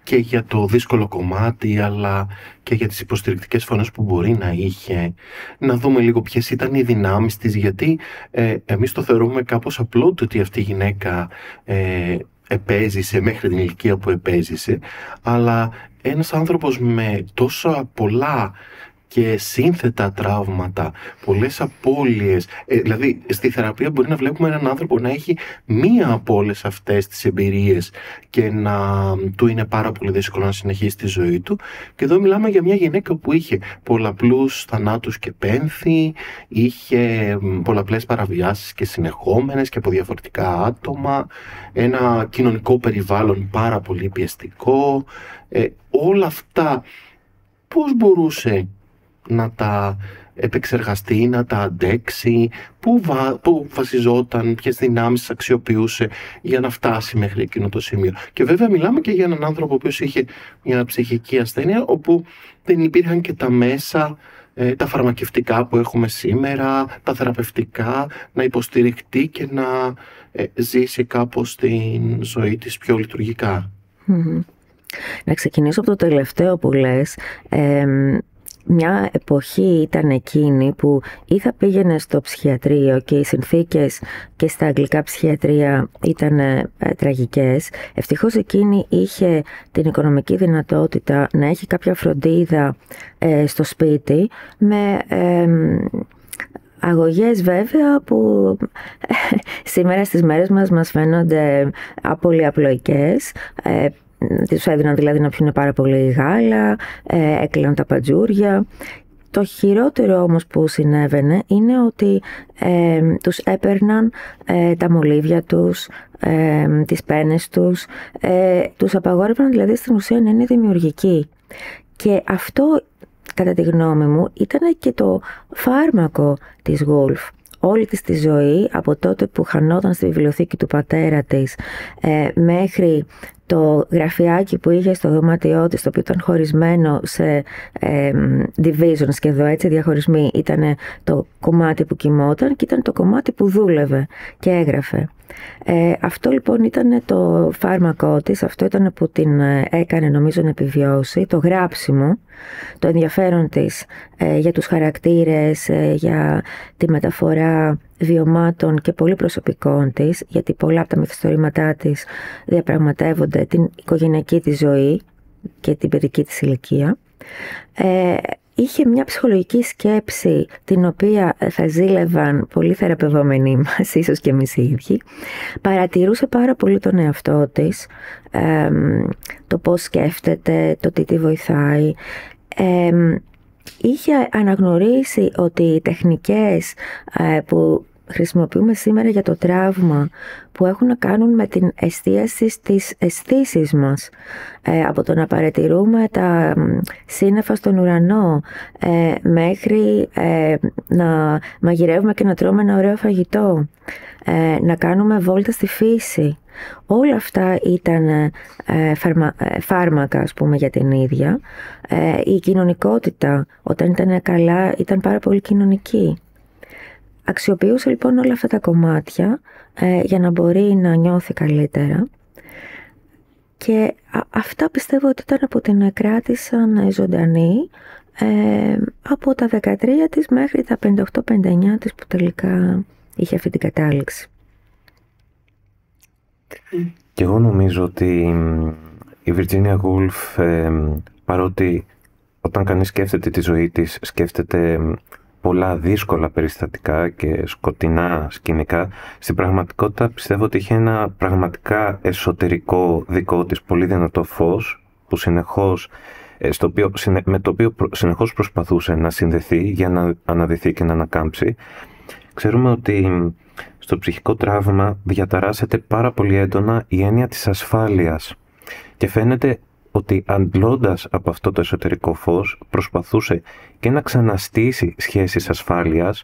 και για το δύσκολο κομμάτι, αλλά και για τις υποστηρικτικές φωνές που μπορεί να είχε, να δούμε λίγο ποιες ήταν οι δυνάμεις της, γιατί εμείς το θεωρούμε κάπως απλό το ότι αυτή η γυναίκα επέζησε μέχρι την ηλικία που επέζησε, αλλά ένας άνθρωπος με τόσα πολλά και σύνθετα τραύματα, πολλές απώλειες. Δηλαδή, στη θεραπεία μπορεί να βλέπουμε έναν άνθρωπο να έχει μία από όλες αυτές τις εμπειρίες και να του είναι πάρα πολύ δύσκολο να συνεχίσει τη ζωή του. Και εδώ μιλάμε για μια γυναίκα που είχε πολλαπλούς θανάτους και πένθη, είχε πολλαπλές παραβιάσεις και συνεχόμενες και από διαφορετικά άτομα, ένα κοινωνικό περιβάλλον πάρα πολύ πιεστικό. Όλα αυτά πώς μπορούσε να τα επεξεργαστεί, να τα αντέξει, πού βασιζόταν, ποιες δυνάμεις αξιοποιούσε για να φτάσει μέχρι εκείνο το σημείο. Και βέβαια μιλάμε και για έναν άνθρωπο ο οποίος είχε μια ψυχική ασθένεια, όπου δεν υπήρχαν και τα μέσα τα φαρμακευτικά που έχουμε σήμερα, τα θεραπευτικά, να υποστηριχτεί και να ζήσει κάπως την ζωή της πιο λειτουργικά. Να ξεκινήσω από το τελευταίο που λες. Μια εποχή ήταν εκείνη που ή θα πήγαινε στο ψυχιατρίο και οι συνθήκες και στα αγγλικά ψυχιατρία ήταν τραγικές. Ευτυχώς εκείνη είχε την οικονομική δυνατότητα να έχει κάποια φροντίδα στο σπίτι, με αγωγές βέβαια που σήμερα στις μέρες μας φαίνονται πολύ απλοϊκές. Τους έδιναν δηλαδή να πιούν πάρα πολύ γάλα, έκλαιναν τα παντζούρια. Το χειρότερο όμως που συνέβαινε είναι ότι τους έπαιρναν τα μολύβια τους, τις πένες τους, τους απαγόρευαν δηλαδή στην ουσία να είναι δημιουργικοί. Και αυτό, κατά τη γνώμη μου, ήταν και το φάρμακο της Γουλφ. Όλη της τη ζωή, από τότε που χανόταν στη βιβλιοθήκη του πατέρα της, μέχρι το γραφιάκι που είχε στο δωμάτιό της, το οποίο ήταν χωρισμένο σε divisions, και εδώ έτσι διαχωρισμοί, ήταν το κομμάτι που κοιμόταν και ήταν το κομμάτι που δούλευε και έγραφε. Αυτό λοιπόν ήταν το φάρμακό της, αυτό ήταν που την έκανε νομίζω να επιβιώσει, το γράψιμο, το ενδιαφέρον της για τους χαρακτήρες, για τη μεταφορά βιωμάτων και πολύ προσωπικών της, γιατί πολλά από τα μυθιστορήματά της διαπραγματεύονται την οικογενειακή της ζωή και την παιδική της ηλικία. Είχε μια ψυχολογική σκέψη την οποία θα ζήλευαν πολλοί θεραπευόμενοι μας, ίσως και εμείς οι ίδιοι. Παρατηρούσε πάρα πολύ τον εαυτό της, το πώς σκέφτεται, το τι τη βοηθάει. Είχε αναγνωρίσει ότι οι τεχνικές που χρησιμοποιούμε σήμερα για το τραύμα, που έχουν να κάνουν με την εστίαση στις αισθήσεις μας, από το να παρατηρούμε τα σύννεφα στον ουρανό, μέχρι να μαγειρεύουμε και να τρώμε ένα ωραίο φαγητό, να κάνουμε βόλτα στη φύση. Όλα αυτά ήταν φάρμακα, ας πούμε, για την ίδια. Η κοινωνικότητα, όταν ήταν καλά, ήταν πάρα πολύ κοινωνική. Αξιοποιούσε λοιπόν όλα αυτά τα κομμάτια για να μπορεί να νιώθει καλύτερα, και αυτά πιστεύω ότι ήταν που την κράτησαν ζωντανή από τα 13 της μέχρι τα 58-59 της, που τελικά είχε αυτή την κατάληξη. Και εγώ νομίζω ότι η Virginia Woolf, παρότι όταν κανείς σκέφτεται τη ζωή της, σκέφτεται πολλά δύσκολα περιστατικά και σκοτεινά σκηνικά, στην πραγματικότητα πιστεύω ότι είχε ένα πραγματικά εσωτερικό δικό της πολύ δυνατό φως, που συνεχώς, με το οποίο συνεχώς προσπαθούσε να συνδεθεί για να αναδυθεί και να ανακάμψει. Ξέρουμε ότι στο ψυχικό τραύμα διαταράσσεται πάρα πολύ έντονα η έννοια της ασφάλειας, και φαίνεται ότι αντλώντας από αυτό το εσωτερικό φως προσπαθούσε και να ξαναστήσει σχέσεις ασφάλειας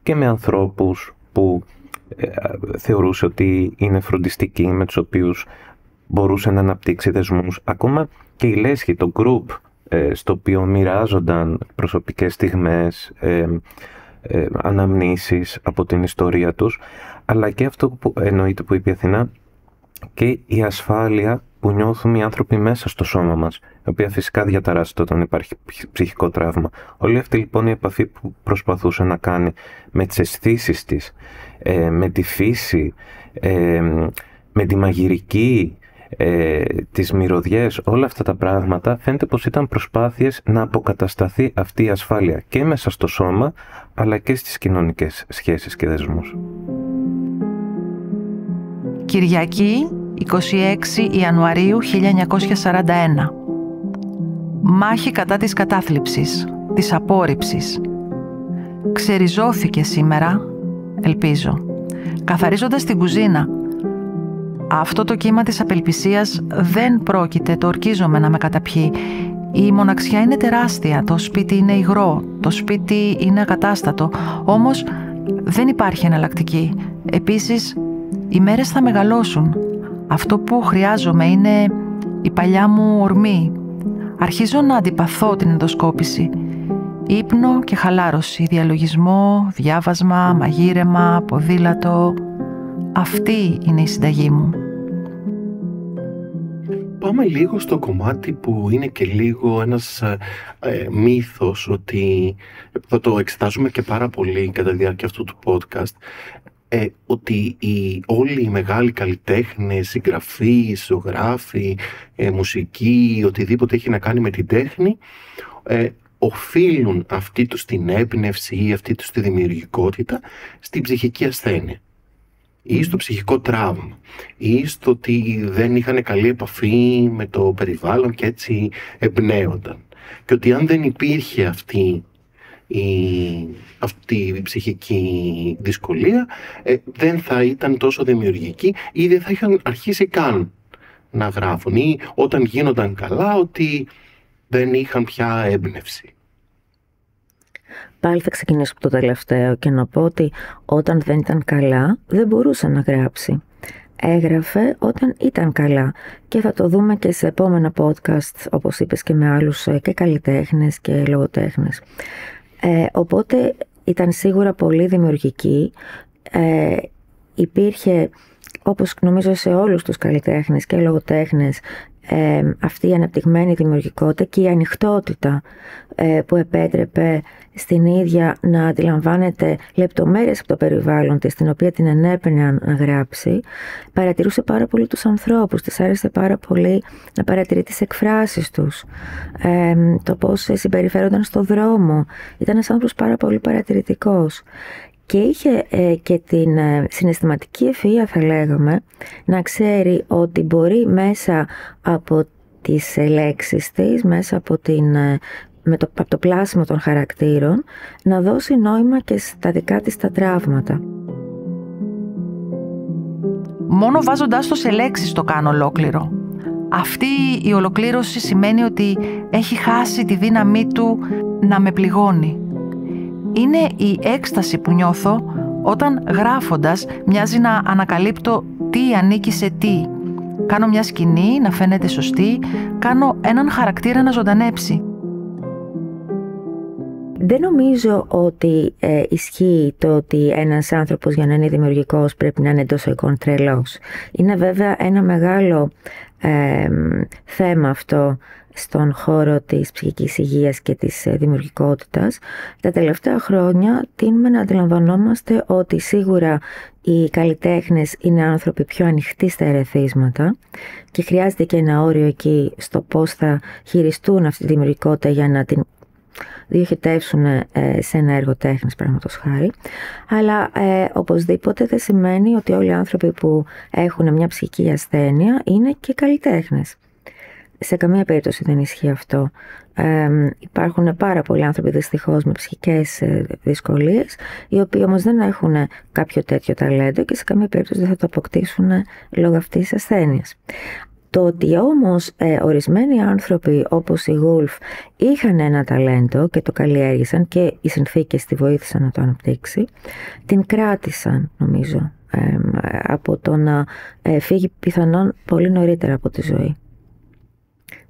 και με ανθρώπους που θεωρούσε ότι είναι φροντιστικοί, με τους οποίους μπορούσε να αναπτύξει δεσμούς. Ακόμα και η λέσχη, το group, στο οποίο μοιράζονταν προσωπικές στιγμές, αναμνήσεις από την ιστορία τους, αλλά και αυτό που εννοείται που είπε η Αθηνά, και η ασφάλεια που νιώθουν οι άνθρωποι μέσα στο σώμα μας, η οποία φυσικά διαταράσσεται όταν υπάρχει ψυχικό τραύμα. Όλη αυτή λοιπόν η επαφή που προσπαθούσε να κάνει με τις αισθήσεις της, με τη φύση, με τη μαγειρική, τις μυρωδιές, όλα αυτά τα πράγματα, φαίνεται πως ήταν προσπάθειες να αποκατασταθεί αυτή η ασφάλεια και μέσα στο σώμα, αλλά και στις κοινωνικές σχέσεις και δεσμούς. Κυριακή, 26 Ιανουαρίου 1941. Μάχη κατά της κατάθλιψης, της απόρριψης. Ξεριζώθηκε σήμερα, ελπίζω, καθαρίζοντας την κουζίνα. Αυτό το κύμα της απελπισίας δεν πρόκειται, το ορκίζομαι, να με καταπιεί. Η μοναξιά είναι τεράστια, το σπίτι είναι υγρό, το σπίτι είναι ακατάστατο, όμως δεν υπάρχει εναλλακτική. Επίσης, οι μέρες θα μεγαλώσουν. Αυτό που χρειάζομαι είναι η παλιά μου ορμή. Αρχίζω να αντιπαθώ την ενδοσκόπηση. Ύπνο και χαλάρωση, διαλογισμό, διάβασμα, μαγείρεμα, ποδήλατο. Αυτή είναι η συνταγή μου. Πάμε λίγο στο κομμάτι που είναι και λίγο ένας μύθος, ότι θα το εξετάζουμε και πάρα πολύ κατά τη διάρκεια αυτού του podcast, ότι όλοι οι μεγάλοι καλλιτέχνες, συγγραφείς, ζωγράφοι, μουσική, οτιδήποτε έχει να κάνει με την τέχνη, οφείλουν αυτή τους την έμπνευση ή αυτή τους τη δημιουργικότητα στην ψυχική ασθένεια ή στο ψυχικό τραύμα ή στο ότι δεν είχαν καλή επαφή με το περιβάλλον και έτσι εμπνέονταν, και ότι αν δεν υπήρχε αυτή η ψυχική δυσκολία, δεν θα ήταν τόσο δημιουργικοί ή δεν θα είχαν αρχίσει καν να γράφουν, ή όταν γίνονταν καλά ότι δεν είχαν πια έμπνευση. Πάλι θα ξεκινήσω από το τελευταίο και να πω ότι όταν δεν ήταν καλά δεν μπορούσε να γράψει. Έγραφε όταν ήταν καλά, και θα το δούμε και σε επόμενα podcast, όπως είπες, και με άλλους και καλλιτέχνες και λογοτέχνες. Οπότε ήταν σίγουρα πολύ δημιουργική. Υπήρχε, όπως νομίζω σε όλους τους καλλιτέχνες και λογοτέχνες, αυτή η αναπτυγμένη δημιουργικότητα και η ανοιχτότητα που επέτρεπε στην ίδια να αντιλαμβάνεται λεπτομέρειες από το περιβάλλον της, την οποία την ενέπαινε να γράψει. Παρατηρούσε πάρα πολύ τους ανθρώπους, της άρεσε πάρα πολύ να παρατηρεί τις εκφράσεις τους, το πώς συμπεριφέρονταν στο δρόμο. Ήταν ένας άνθρωπος πάρα πολύ παρατηρητικός. Και είχε και την συναισθηματική ευφυΐα, θα λέγαμε, να ξέρει ότι μπορεί μέσα από τις λέξεις της, μέσα από από το πλάσιμο των χαρακτήρων, να δώσει νόημα και στα δικά της τα τραύματα. Μόνο βάζοντάς το σε λέξεις το κάνω ολόκληρο. Αυτή η ολοκλήρωση σημαίνει ότι έχει χάσει τη δύναμή του να με πληγώνει. Είναι η έκσταση που νιώθω όταν γράφοντας μοιάζει να ανακαλύπτω τι ανήκει σε τι. Κάνω μια σκηνή να φαίνεται σωστή, κάνω έναν χαρακτήρα να ζωντανέψει. Δεν νομίζω ότι ισχύει το ότι ένας άνθρωπος για να είναι δημιουργικός πρέπει να είναι εντός εικόν τρελός. Είναι βέβαια ένα μεγάλο θέμα αυτό στον χώρο της ψυχικής υγείας και της δημιουργικότητας. Τα τελευταία χρόνια τείνουμε να αντιλαμβανόμαστε ότι σίγουρα οι καλλιτέχνες είναι άνθρωποι πιο ανοιχτοί στα ερεθίσματα και χρειάζεται και ένα όριο εκεί στο πώς θα χειριστούν αυτή τη δημιουργικότητα για να την διοχετεύσουν σε ένα έργο τέχνης, παραδείγματος χάρη. Αλλά οπωσδήποτε δεν σημαίνει ότι όλοι οι άνθρωποι που έχουν μια ψυχική ασθένεια είναι και καλλιτέχνες. Σε καμία περίπτωση δεν ισχύει αυτό. Υπάρχουν πάρα πολλοί άνθρωποι δυστυχώς με ψυχικές δυσκολίες, οι οποίοι όμως δεν έχουν κάποιο τέτοιο ταλέντο και σε καμία περίπτωση δεν θα το αποκτήσουν λόγω αυτής της ασθένειας. Το ότι όμως ορισμένοι άνθρωποι όπως η Γουλφ είχαν ένα ταλέντο και το καλλιέργησαν και οι συνθήκες τη βοήθησαν να το αναπτύξει, την κράτησαν, νομίζω, από το να φύγει πιθανόν πολύ νωρίτερα από τη ζωή.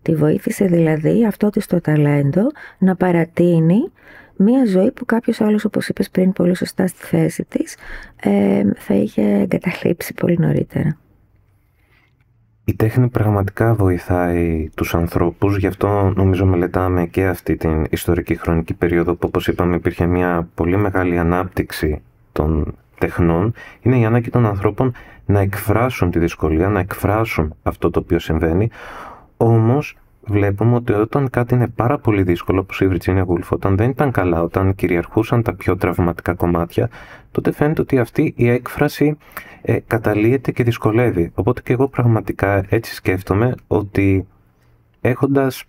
Τη βοήθησε δηλαδή αυτό της το ταλέντο να παρατείνει μία ζωή που κάποιος άλλος, όπως είπες πριν πολύ σωστά στη θέση της, θα είχε εγκαταλείψει πολύ νωρίτερα. Η τέχνη πραγματικά βοηθάει τους ανθρώπους, γι' αυτό νομίζω μελετάμε και αυτή την ιστορική χρονική περίοδο που, όπως είπαμε, υπήρχε μια πολύ μεγάλη ανάπτυξη των τεχνών. Είναι η ανάγκη των ανθρώπων να εκφράσουν τη δυσκολία, να εκφράσουν αυτό το οποίο συμβαίνει. Όμως βλέπουμε ότι όταν κάτι είναι πάρα πολύ δύσκολο, όπως η Virginia Woolf, όταν δεν ήταν καλά, όταν κυριαρχούσαν τα πιο τραυματικά κομμάτια, τότε φαίνεται ότι αυτή η έκφραση καταλύεται και δυσκολεύει. Οπότε και εγώ πραγματικά έτσι σκέφτομαι ότι έχοντας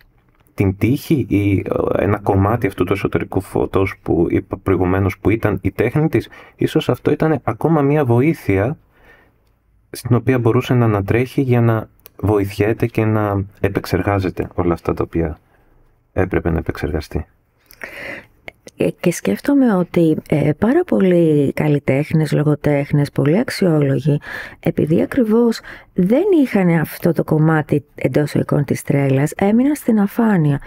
την τύχη ή ένα κομμάτι αυτού του εσωτερικού φώτος που είπα προηγουμένως που ήταν η τέχνη της, ίσως αυτό ήταν ακόμα μια βοήθεια στην οποία μπορούσε να ανατρέχει για να βοηθιέται και να επεξεργάζεται όλα αυτά τα οποία έπρεπε να επεξεργαστεί. Και σκέφτομαι ότι πάρα πολλοί καλλιτέχνες, λογοτέχνες, πολύ αξιόλογοι, επειδή ακριβώς δεν είχαν αυτό το κομμάτι εντός εικόν της τρέλας, έμειναν στην αφάνεια.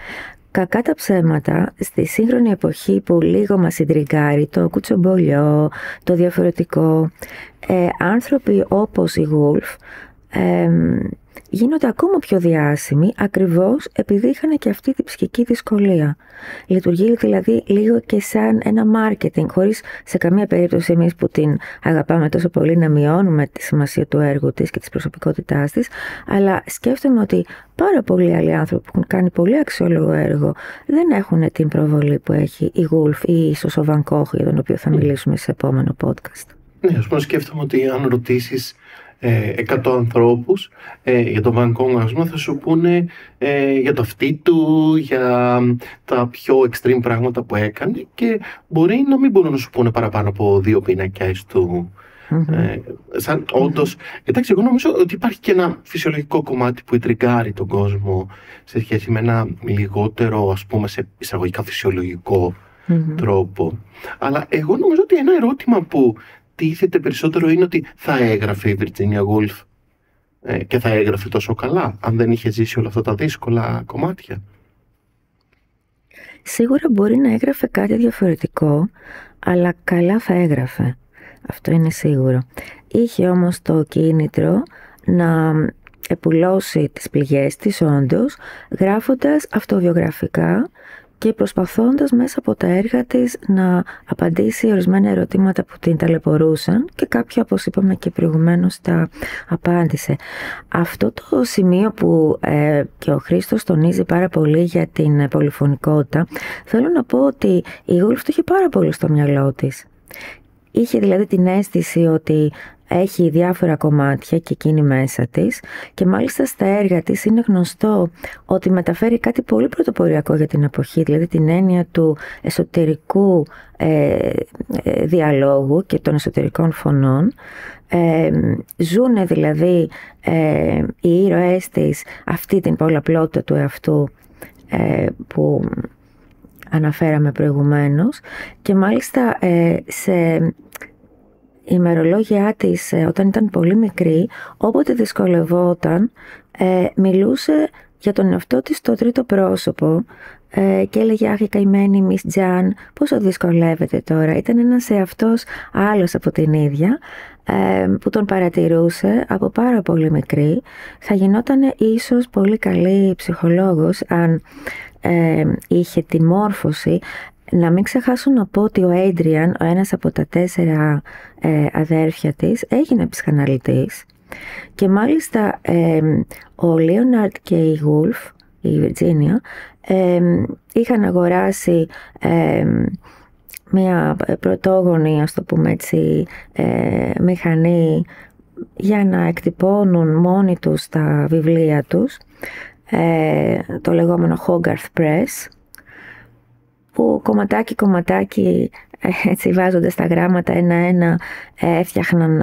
κακά τα ψέματα, στη σύγχρονη εποχή που λίγο μας συντριγκάρει το κουτσομπολιό, το διαφορετικό, άνθρωποι όπως η Woolf γίνονται ακόμα πιο διάσημοι ακριβώς επειδή είχαν και αυτή τη ψυχική δυσκολία. Λειτουργεί δηλαδή λίγο και σαν ένα marketing, χωρίς σε καμία περίπτωση εμείς που την αγαπάμε τόσο πολύ να μειώνουμε τη σημασία του έργου της και της προσωπικότητάς της, αλλά σκέφτομαι ότι πάρα πολλοί άλλοι άνθρωποι που έχουν κάνει πολύ αξιόλογο έργο δεν έχουν την προβολή που έχει η Woolf ή ίσως ο Van Gogh, για τον οποίο θα μιλήσουμε σε επόμενο podcast. Ναι, ας πούμε σκέφτομαι ότι αν ρωτήσεις 100 ανθρώπους για τον Van Gogh, ας πούμε, θα σου πούνε για το αυτί του, για τα πιο extreme πράγματα που έκανε και μπορεί να μην μπορούν να σου πούνε παραπάνω από 2 πίνακες του. Σαν όντως, εντάξει, εγώ νομίζω ότι υπάρχει και ένα φυσιολογικό κομμάτι που τριγκάρει τον κόσμο σε σχέση με ένα λιγότερο, ας πούμε, σε εισαγωγικά φυσιολογικό τρόπο. Αλλά εγώ νομίζω ότι ένα ερώτημα που τίθεται περισσότερο είναι ότι θα έγραφε η Virginia Woolf και θα έγραφε τόσο καλά αν δεν είχε ζήσει όλα αυτά τα δύσκολα κομμάτια. Σίγουρα μπορεί να έγραφε κάτι διαφορετικό, αλλά καλά θα έγραφε. Αυτό είναι σίγουρο. Είχε όμως το κίνητρο να επουλώσει τις πληγές της όντως, γράφοντας αυτοβιογραφικά και προσπαθώντας μέσα από τα έργα της να απαντήσει ορισμένα ερωτήματα που την ταλαιπωρούσαν και κάποια, όπως είπαμε και προηγουμένως, τα απάντησε. Αυτό το σημείο που και ο Χρήστος τονίζει πάρα πολύ για την πολυφωνικότητα, θέλω να πω ότι η Woolf το είχε πάρα πολύ στο μυαλό της. Είχε δηλαδή την αίσθηση ότι έχει διάφορα κομμάτια και εκείνη μέσα της και μάλιστα στα έργα της είναι γνωστό ότι μεταφέρει κάτι πολύ πρωτοποριακό για την εποχή, δηλαδή την έννοια του εσωτερικού διαλόγου και των εσωτερικών φωνών. Ζούνε δηλαδή οι ήρωές της αυτή την πολλαπλότητα του εαυτού που αναφέραμε προηγουμένως και μάλιστα σε ημερολόγια της όταν ήταν πολύ μικρή, όποτε δυσκολευόταν μιλούσε για τον εαυτό της στο τρίτο πρόσωπο και έλεγε «Αχ, η καημένη Μις Τζαν, πόσο δυσκολεύεται τώρα». Ήταν ένας εαυτός άλλος από την ίδια που τον παρατηρούσε από πάρα πολύ μικρή. Θα γινόταν ίσως πολύ καλή ψυχολόγος αν είχε τη μόρφωση. Να μην ξεχάσω να πω ότι ο Adrian, ο ένας από τα 4 αδέρφια της, έγινε ψυχαναλυτής και μάλιστα ο Leonard και η Woolf, η Virginia, είχαν αγοράσει μια πρωτόγονη, ας το πούμε έτσι, μηχανή για να εκτυπώνουν μόνοι τους τα βιβλία τους, το λεγόμενο Hogarth Press, που κομματάκι έτσι βάζοντας τα γράμματα ένα-ένα έφτιαχναν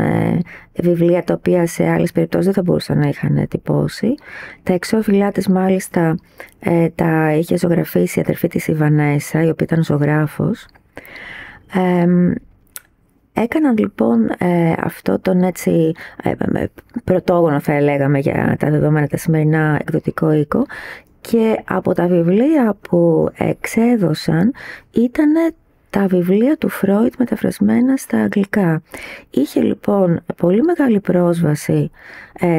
βιβλία τα οποία σε άλλες περιπτώσεις δεν θα μπορούσαν να είχαν τυπώσει. Τα εξώφυλλά της μάλιστα τα είχε ζωγραφίσει η αδερφή της η Βανέσα, η οποία ήταν ζωγράφος. Έκαναν λοιπόν αυτό τον έτσι πρωτόγονο, θα λέγαμε, για τα δεδομένα τα σημερινά, εκδοτικό οίκο, και από τα βιβλία που εξέδωσαν ήταν τα βιβλία του Φρόιντ μεταφρασμένα στα αγγλικά. Είχε λοιπόν πολύ μεγάλη πρόσβαση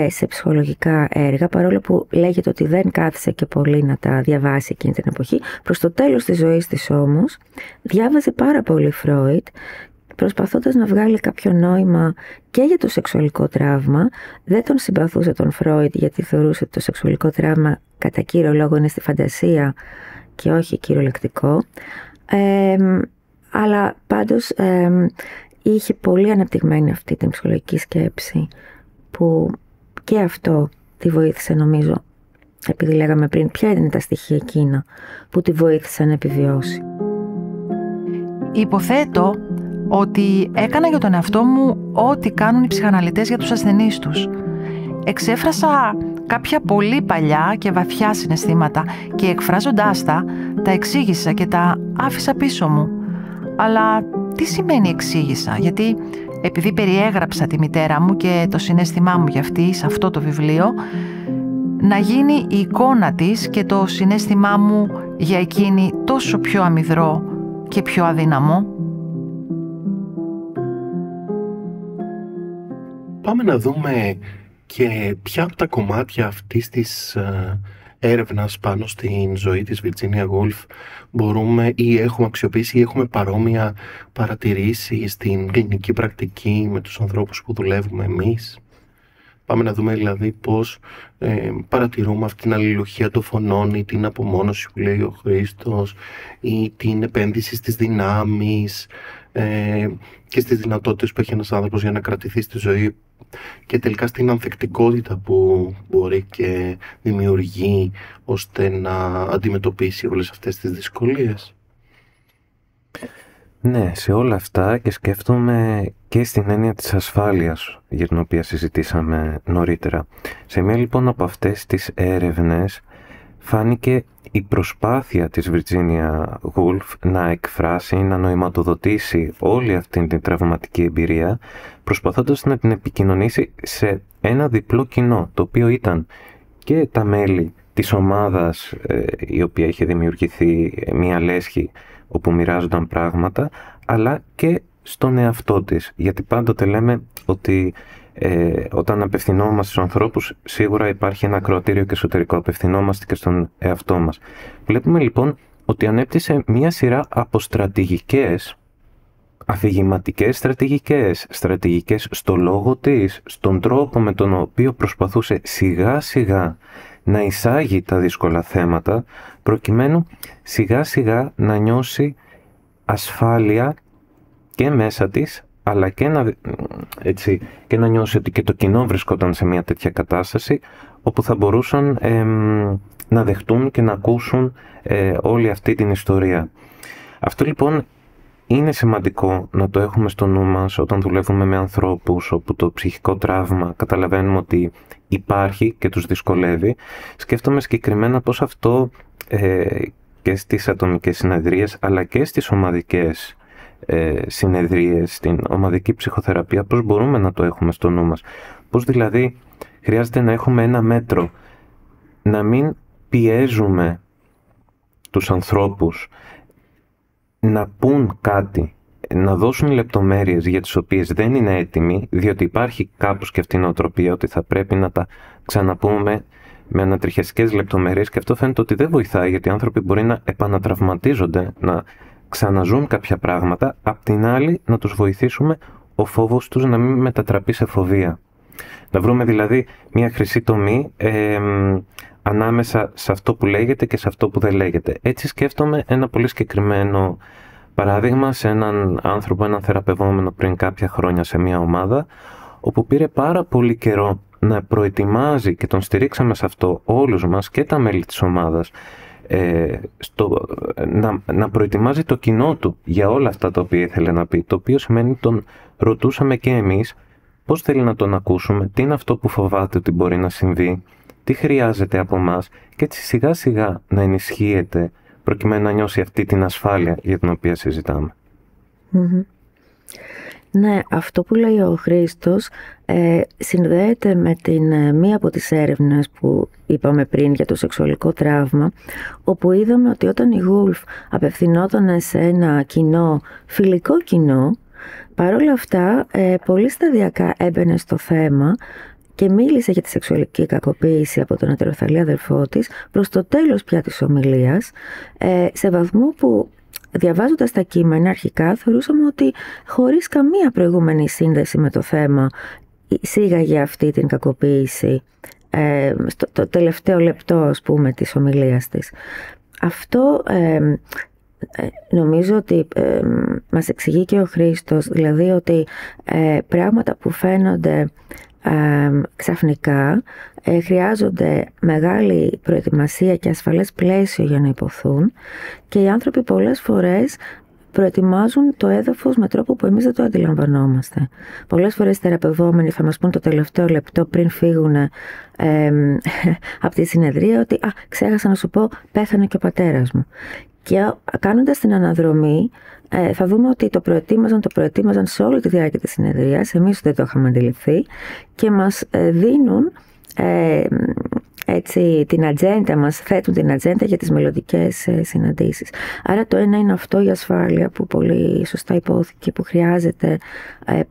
σε ψυχολογικά έργα, παρόλο που λέγεται ότι δεν κάθισε και πολύ να τα διαβάσει εκείνη την εποχή. Προς το τέλος της ζωής της όμως διάβαζε πάρα πολύ Φρόιντ, προσπαθώντας να βγάλει κάποιο νόημα και για το σεξουαλικό τραύμα. Δεν τον συμπαθούσε τον Φρόιντ γιατί θεωρούσε ότι το σεξουαλικό τραύμα κατά κύριο λόγο είναι στη φαντασία και όχι κυριολεκτικό. Αλλά πάντως είχε πολύ αναπτυγμένη αυτή την ψυχολογική σκέψη που και αυτό τη βοήθησε, νομίζω, επειδή λέγαμε πριν ποια είναι τα στοιχεία εκείνα που τη βοήθησαν να επιβιώσει. Υποθέτω ότι έκανα για τον εαυτό μου ό,τι κάνουν οι ψυχαναλυτές για τους ασθενείς τους. Εξέφρασα κάποια πολύ παλιά και βαθιά συναισθήματα και εκφράζοντάς τα εξήγησα και τα άφησα πίσω μου. Αλλά τι σημαίνει εξήγησα? Γιατί επειδή περιέγραψα τη μητέρα μου και το συναίσθημά μου για αυτή σε αυτό το βιβλίο, να γίνει η εικόνα της και το συναίσθημά μου για εκείνη τόσο πιο αμυδρό και πιο αδύναμο? Πάμε να δούμε και ποια από τα κομμάτια αυτής της έρευνας πάνω στην ζωή της Virginia Woolf μπορούμε ή έχουμε αξιοποιήσει ή έχουμε παρόμοια παρατηρήσει στην κλινική πρακτική με τους ανθρώπους που δουλεύουμε εμείς. Πάμε να δούμε δηλαδή πώς παρατηρούμε αυτή την αλληλουχία των φωνών ή την απομόνωση που λέει ο Χρήστος ή την επένδυση στις δυνάμεις και στις δυνατότητες που έχει ένας άνθρωπος για να κρατηθεί στη ζωή και τελικά στην ανθεκτικότητα που μπορεί και δημιουργεί ώστε να αντιμετωπίσει όλες αυτές τις δυσκολίες. Ναι, σε όλα αυτά και σκέφτομαι και στην έννοια της ασφάλειας για την οποία συζητήσαμε νωρίτερα. Σε μία λοιπόν από αυτές τις έρευνες φάνηκε η προσπάθεια της Virginia Woolf να εκφράσει, να νοηματοδοτήσει όλη αυτή την τραυματική εμπειρία, προσπαθώντας να την επικοινωνήσει σε ένα διπλό κοινό, το οποίο ήταν και τα μέλη της ομάδας η οποία είχε δημιουργηθεί, μια λέσχη όπου μοιράζονταν πράγματα, αλλά και στον εαυτό της. Γιατί πάντοτε λέμε ότι όταν απευθυνόμαστε στους ανθρώπους, σίγουρα υπάρχει ένα ακροατήριο και εσωτερικό. Απευθυνόμαστε και στον εαυτό μας. Βλέπουμε λοιπόν ότι ανέπτυσε μία σειρά από στρατηγικές, αφηγηματικές στρατηγικές στο λόγο της, στον τρόπο με τον οποίο προσπαθούσε σιγά σιγά να εισάγει τα δύσκολα θέματα, προκειμένου σιγά σιγά να νιώσει ασφάλεια και μέσα της, αλλά και να νιώσει ότι και το κοινό βρισκόταν σε μια τέτοια κατάσταση όπου θα μπορούσαν να δεχτούν και να ακούσουν όλη αυτή την ιστορία. Αυτό λοιπόν είναι σημαντικό να το έχουμε στο νου μας όταν δουλεύουμε με ανθρώπους όπου το ψυχικό τραύμα καταλαβαίνουμε ότι υπάρχει και τους δυσκολεύει. Σκέφτομαι συγκεκριμένα πως αυτό και στις ατομικές συνεδρίες αλλά και στις ομαδικές συνεδρίες, στην ομαδική ψυχοθεραπεία, πώς μπορούμε να το έχουμε στο νου μας. Πώς δηλαδή χρειάζεται να έχουμε ένα μέτρο, να μην πιέζουμε τους ανθρώπους να πούν κάτι, να δώσουν λεπτομέρειες για τις οποίες δεν είναι έτοιμοι, διότι υπάρχει κάπως και αυτή η νοοτροπία ότι θα πρέπει να τα ξαναπούμε με ανατριχιαστικές λεπτομέρειες και αυτό φαίνεται ότι δεν βοηθάει, γιατί οι άνθρωποι μπορεί να επανατραυματίζονται, να ξαναζούν κάποια πράγματα, απ' την άλλη να τους βοηθήσουμε ο φόβος τους να μην μετατραπεί σε φοβία. Να βρούμε δηλαδή μια χρυσή τομή ανάμεσα σε αυτό που λέγεται και σε αυτό που δεν λέγεται. Έτσι σκέφτομαι ένα πολύ συγκεκριμένο παράδειγμα σε έναν άνθρωπο, έναν θεραπευόμενο πριν κάποια χρόνια σε μια ομάδα, όπου πήρε πάρα πολύ καιρό να προετοιμάζει και τον στηρίξαμε σε αυτό όλους μας και τα μέλη της ομάδας, να προετοιμάζει το κοινό του για όλα αυτά τα οποία ήθελε να πει, το οποίο σημαίνει τον ρωτούσαμε και εμείς πώς θέλει να τον ακούσουμε, τι είναι αυτό που φοβάται ότι μπορεί να συμβεί, τι χρειάζεται από μας και έτσι σιγά σιγά να ενισχύεται προκειμένου να νιώσει αυτή την ασφάλεια για την οποία συζητάμε. Mm-hmm. Ναι, αυτό που λέει ο Χρήστος συνδέεται με μία από τις έρευνες που είπαμε πριν για το σεξουαλικό τραύμα, όπου είδαμε ότι όταν η Woolf απευθυνόταν σε ένα κοινό, φιλικό κοινό, παρόλα αυτά πολύ σταδιακά έμπαινε στο θέμα και μίλησε για τη σεξουαλική κακοποίηση από τον ετεροθαλή αδερφό της προς το τέλος πια της ομιλίας, σε βαθμό που διαβάζοντας τα κείμενα αρχικά θεωρούσαμε ότι χωρίς καμία προηγούμενη σύνδεση με το θέμα εισήγαγε αυτή την κακοποίηση στο τελευταίο λεπτό, ας πούμε, της ομιλίας της. Αυτό νομίζω ότι μας εξηγεί και ο Χρήστος, δηλαδή ότι πράγματα που φαίνονται ξαφνικά χρειάζονται μεγάλη προετοιμασία και ασφαλές πλαίσιο για να υποθούν και οι άνθρωποι πολλές φορές προετοιμάζουν το έδαφος με τρόπο που εμείς δεν το αντιλαμβανόμαστε. Πολλές φορές οι θεραπευόμενοι θα μας πούν το τελευταίο λεπτό πριν φύγουν από τη συνεδρία ότι ξέχασα να σου πω, πέθανε και ο πατέρας μου. Και κάνοντας την αναδρομή θα δούμε ότι το προετοίμαζαν σε όλη τη διάρκεια της συνεδρίας, εμείς δεν το είχαμε αντιληφθεί και μας δίνουν έτσι την ατζέντα μας, θέτουν την ατζέντα για τις μελλοντικές συναντήσεις. Άρα το ένα είναι αυτό, η ασφάλεια που πολύ σωστά υπόθηκε, που χρειάζεται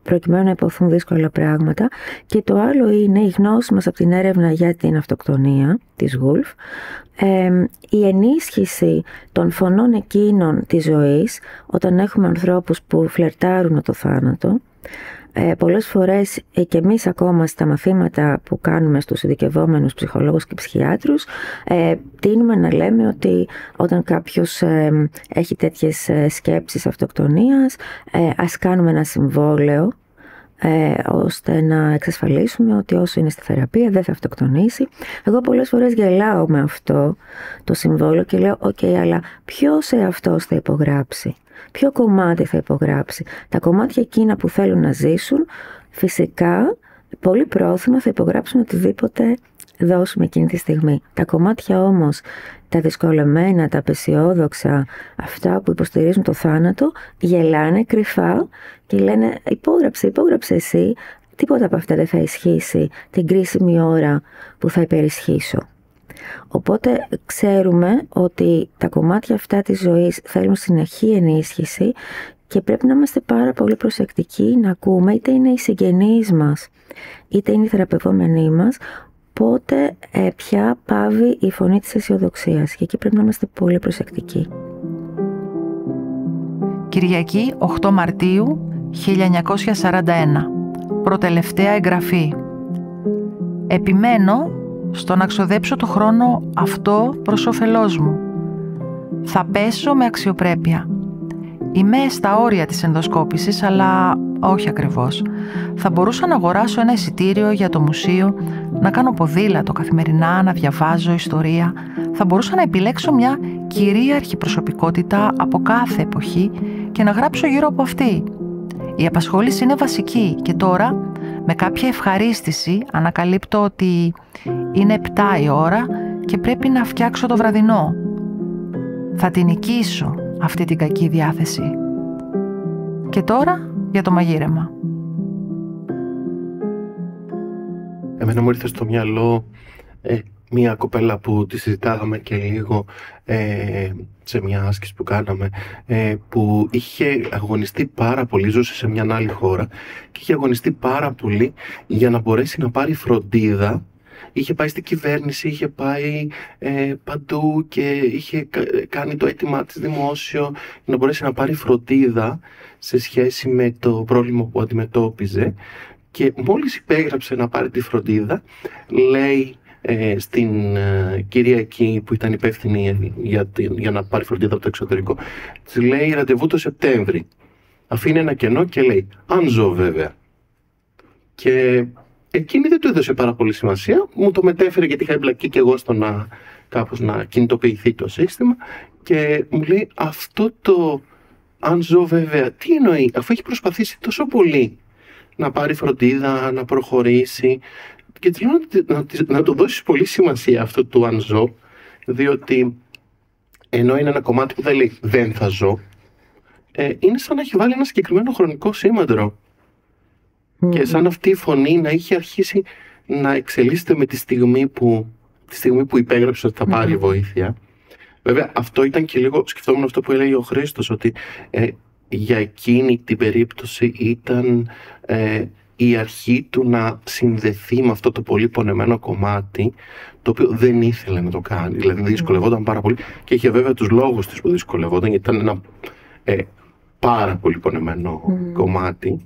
προκειμένου να υποθούν δύσκολα πράγματα, και το άλλο είναι η γνώση μας από την έρευνα για την αυτοκτονία της Woolf, η ενίσχυση των φωνών εκείνων της ζωής όταν έχουμε ανθρώπους που φλερτάρουν με το θάνατο. Πολλές φορές και εμείς ακόμα στα μαθήματα που κάνουμε στους ειδικευόμενους ψυχολόγους και ψυχιάτρους τείνουμε να λέμε ότι όταν κάποιος έχει τέτοιες σκέψεις αυτοκτονίας, ας κάνουμε ένα συμβόλαιο ώστε να εξασφαλίσουμε ότι όσο είναι στη θεραπεία δεν θα αυτοκτονήσει. Εγώ πολλές φορές γελάω με αυτό το συμβόλαιο και λέω αλλά ποιος αυτός θα υπογράψει? Ποιο κομμάτι θα υπογράψει? Τα κομμάτια εκείνα που θέλουν να ζήσουν, φυσικά πολύ πρόθυμα θα υπογράψουν οτιδήποτε δώσουμε εκείνη τη στιγμή. Τα κομμάτια όμως, τα δυσκολεμένα, τα απεσιόδοξα, αυτά που υποστηρίζουν το θάνατο, γελάνε κρυφά και λένε υπόγραψε εσύ, τίποτα από αυτά δεν θα ισχύσει την κρίσιμη ώρα που θα υπερισχύσω. Οπότε ξέρουμε ότι τα κομμάτια αυτά της ζωής θέλουν συνεχή ενίσχυση και πρέπει να είμαστε πάρα πολύ προσεκτικοί να ακούμε, είτε είναι οι συγγενείς μας είτε είναι οι θεραπευόμενοι μας, πότε πια πάβει η φωνή της αισιοδοξίας, και εκεί πρέπει να είμαστε πολύ προσεκτικοί. Κυριακή 8 Μαρτίου 1941. Προτελευταία εγγραφή. Επιμένω στο να ξοδέψω το χρόνο αυτό προς όφελός μου. Θα πέσω με αξιοπρέπεια. Είμαι στα όρια της ενδοσκόπησης, αλλά όχι ακριβώς. Θα μπορούσα να αγοράσω ένα εισιτήριο για το μουσείο, να κάνω ποδήλατο καθημερινά, να διαβάζω ιστορία. Θα μπορούσα να επιλέξω μια κυρίαρχη προσωπικότητα από κάθε εποχή και να γράψω γύρω από αυτή. Η απασχόληση είναι βασική και τώρα, με κάποια ευχαρίστηση, ανακαλύπτω ότι είναι 7 η ώρα και πρέπει να φτιάξω το βραδινό. Θα την νικήσω αυτή την κακή διάθεση. Και τώρα για το μαγείρεμα. Εμένα μου ήρθε στο μυαλό μία κοπέλα που τη συζητάγαμε και λίγο σε μια άσκηση που κάναμε, που είχε αγωνιστεί πάρα πολύ, ζούσε σε μια άλλη χώρα και είχε αγωνιστεί πάρα πολύ για να μπορέσει να πάρει φροντίδα. Είχε πάει στην κυβέρνηση, είχε πάει παντού και είχε κάνει το αίτημά της δημόσιο για να μπορέσει να πάρει φροντίδα σε σχέση με το πρόβλημα που αντιμετώπιζε, και μόλις υπέγραψε να πάρει τη φροντίδα, λέει στην κυρία εκεί που ήταν υπεύθυνη για να πάρει φροντίδα από το εξωτερικό, της λέει ραντεβού το Σεπτέμβρη. Αφήνει ένα κενό και λέει αν ζω βέβαια. Και εκείνη δεν του έδωσε πάρα πολύ σημασία, μου το μετέφερε γιατί είχα εμπλακεί και εγώ στο να κάπως να κινητοποιηθεί το σύστημα, και μου λέει αυτό το αν ζω βέβαια τι εννοεί, αφού έχει προσπαθήσει τόσο πολύ να πάρει φροντίδα, να προχωρήσει, και της λέω να το δώσεις πολύ σημασία αυτό του αν ζω, διότι ενώ είναι ένα κομμάτι που δεν λέει δεν θα ζω, είναι σαν να έχει βάλει ένα συγκεκριμένο χρονικό σήμαντρο. Και σαν αυτή η φωνή να είχε αρχίσει να εξελίσσεται με τη στιγμή που υπέγραψε ότι θα πάρει βοήθεια. Βέβαια αυτό ήταν και λίγο, σκεφτόμουν αυτό που έλεγε ο Χρήστος, ότι για εκείνη την περίπτωση ήταν η αρχή του να συνδεθεί με αυτό το πολύ πονεμένο κομμάτι, το οποίο δεν ήθελε να το κάνει. Δηλαδή δυσκολευόταν πάρα πολύ και είχε βέβαια τους λόγους της που δυσκολευόταν, γιατί ήταν ένα πάρα πολύ πονεμένο κομμάτι,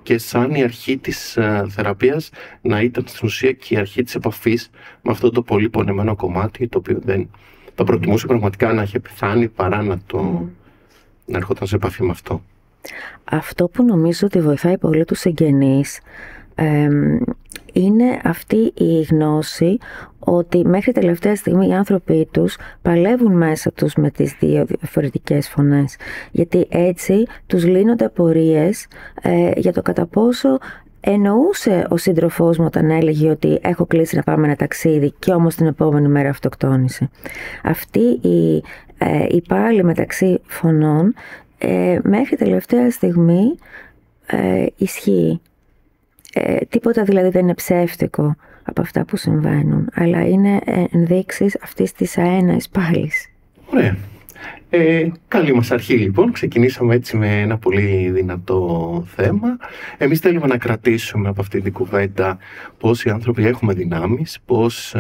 και σαν η αρχή της θεραπείας να ήταν στην ουσία και η αρχή της επαφής με αυτό το πολύ πονεμένο κομμάτι, το οποίο δεν θα προτιμούσε πραγματικά να είχε πεθάνει παρά να έρχονταν σε επαφή με αυτό. Αυτό που νομίζω ότι βοηθάει πολύ τους συγγενείς είναι αυτή η γνώση ότι μέχρι τελευταία στιγμή οι άνθρωποι τους παλεύουν μέσα τους με τις δύο διαφορετικές φωνές, γιατί έτσι τους λύνονται απορίες για το κατά πόσο εννοούσε ο σύντροφός μου όταν έλεγε ότι έχω κλείσει να πάμε ένα ταξίδι και όμως την επόμενη μέρα αυτοκτόνησε. Αυτή η πάλι μεταξύ φωνών μέχρι τελευταία στιγμή ισχύει. Τίποτα δηλαδή δεν είναι ψεύτικο από αυτά που συμβαίνουν, αλλά είναι ενδείξεις αυτής της αέναης πάλης. Ωραία. Καλή μας αρχή λοιπόν. Ξεκινήσαμε έτσι με ένα πολύ δυνατό θέμα. Εμείς θέλουμε να κρατήσουμε από αυτή την κουβέντα πώς οι άνθρωποι έχουμε δυνάμεις, πώς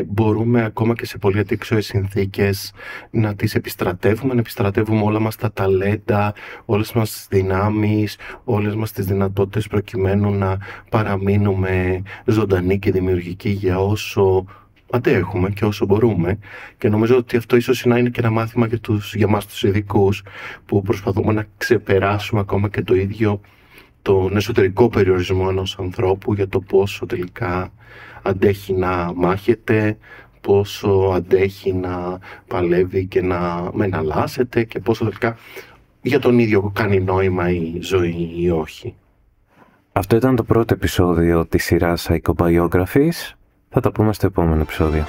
μπορούμε ακόμα και σε πολύ αντίξωες συνθήκες να τις επιστρατεύουμε, να επιστρατεύουμε όλα μας τα ταλέντα, όλες μας τις δυνάμεις, όλες μας τις δυνατότητες προκειμένου να παραμείνουμε ζωντανοί και δημιουργικοί για όσο αντέχουμε και όσο μπορούμε, και νομίζω ότι αυτό ίσως να είναι και ένα μάθημα για εμάς τους ειδικούς, που προσπαθούμε να ξεπεράσουμε ακόμα και το ίδιο τον εσωτερικό περιορισμό ενός ανθρώπου για το πόσο τελικά αντέχει να μάχεται, πόσο αντέχει να παλεύει και να μεναλλάσσεται και πόσο τελικά για τον ίδιο κάνει νόημα η ζωή ή όχι. Αυτό ήταν το πρώτο επεισόδιο της σειράς Psychobiographies. Θα τα πούμε στο επόμενο επεισόδιο.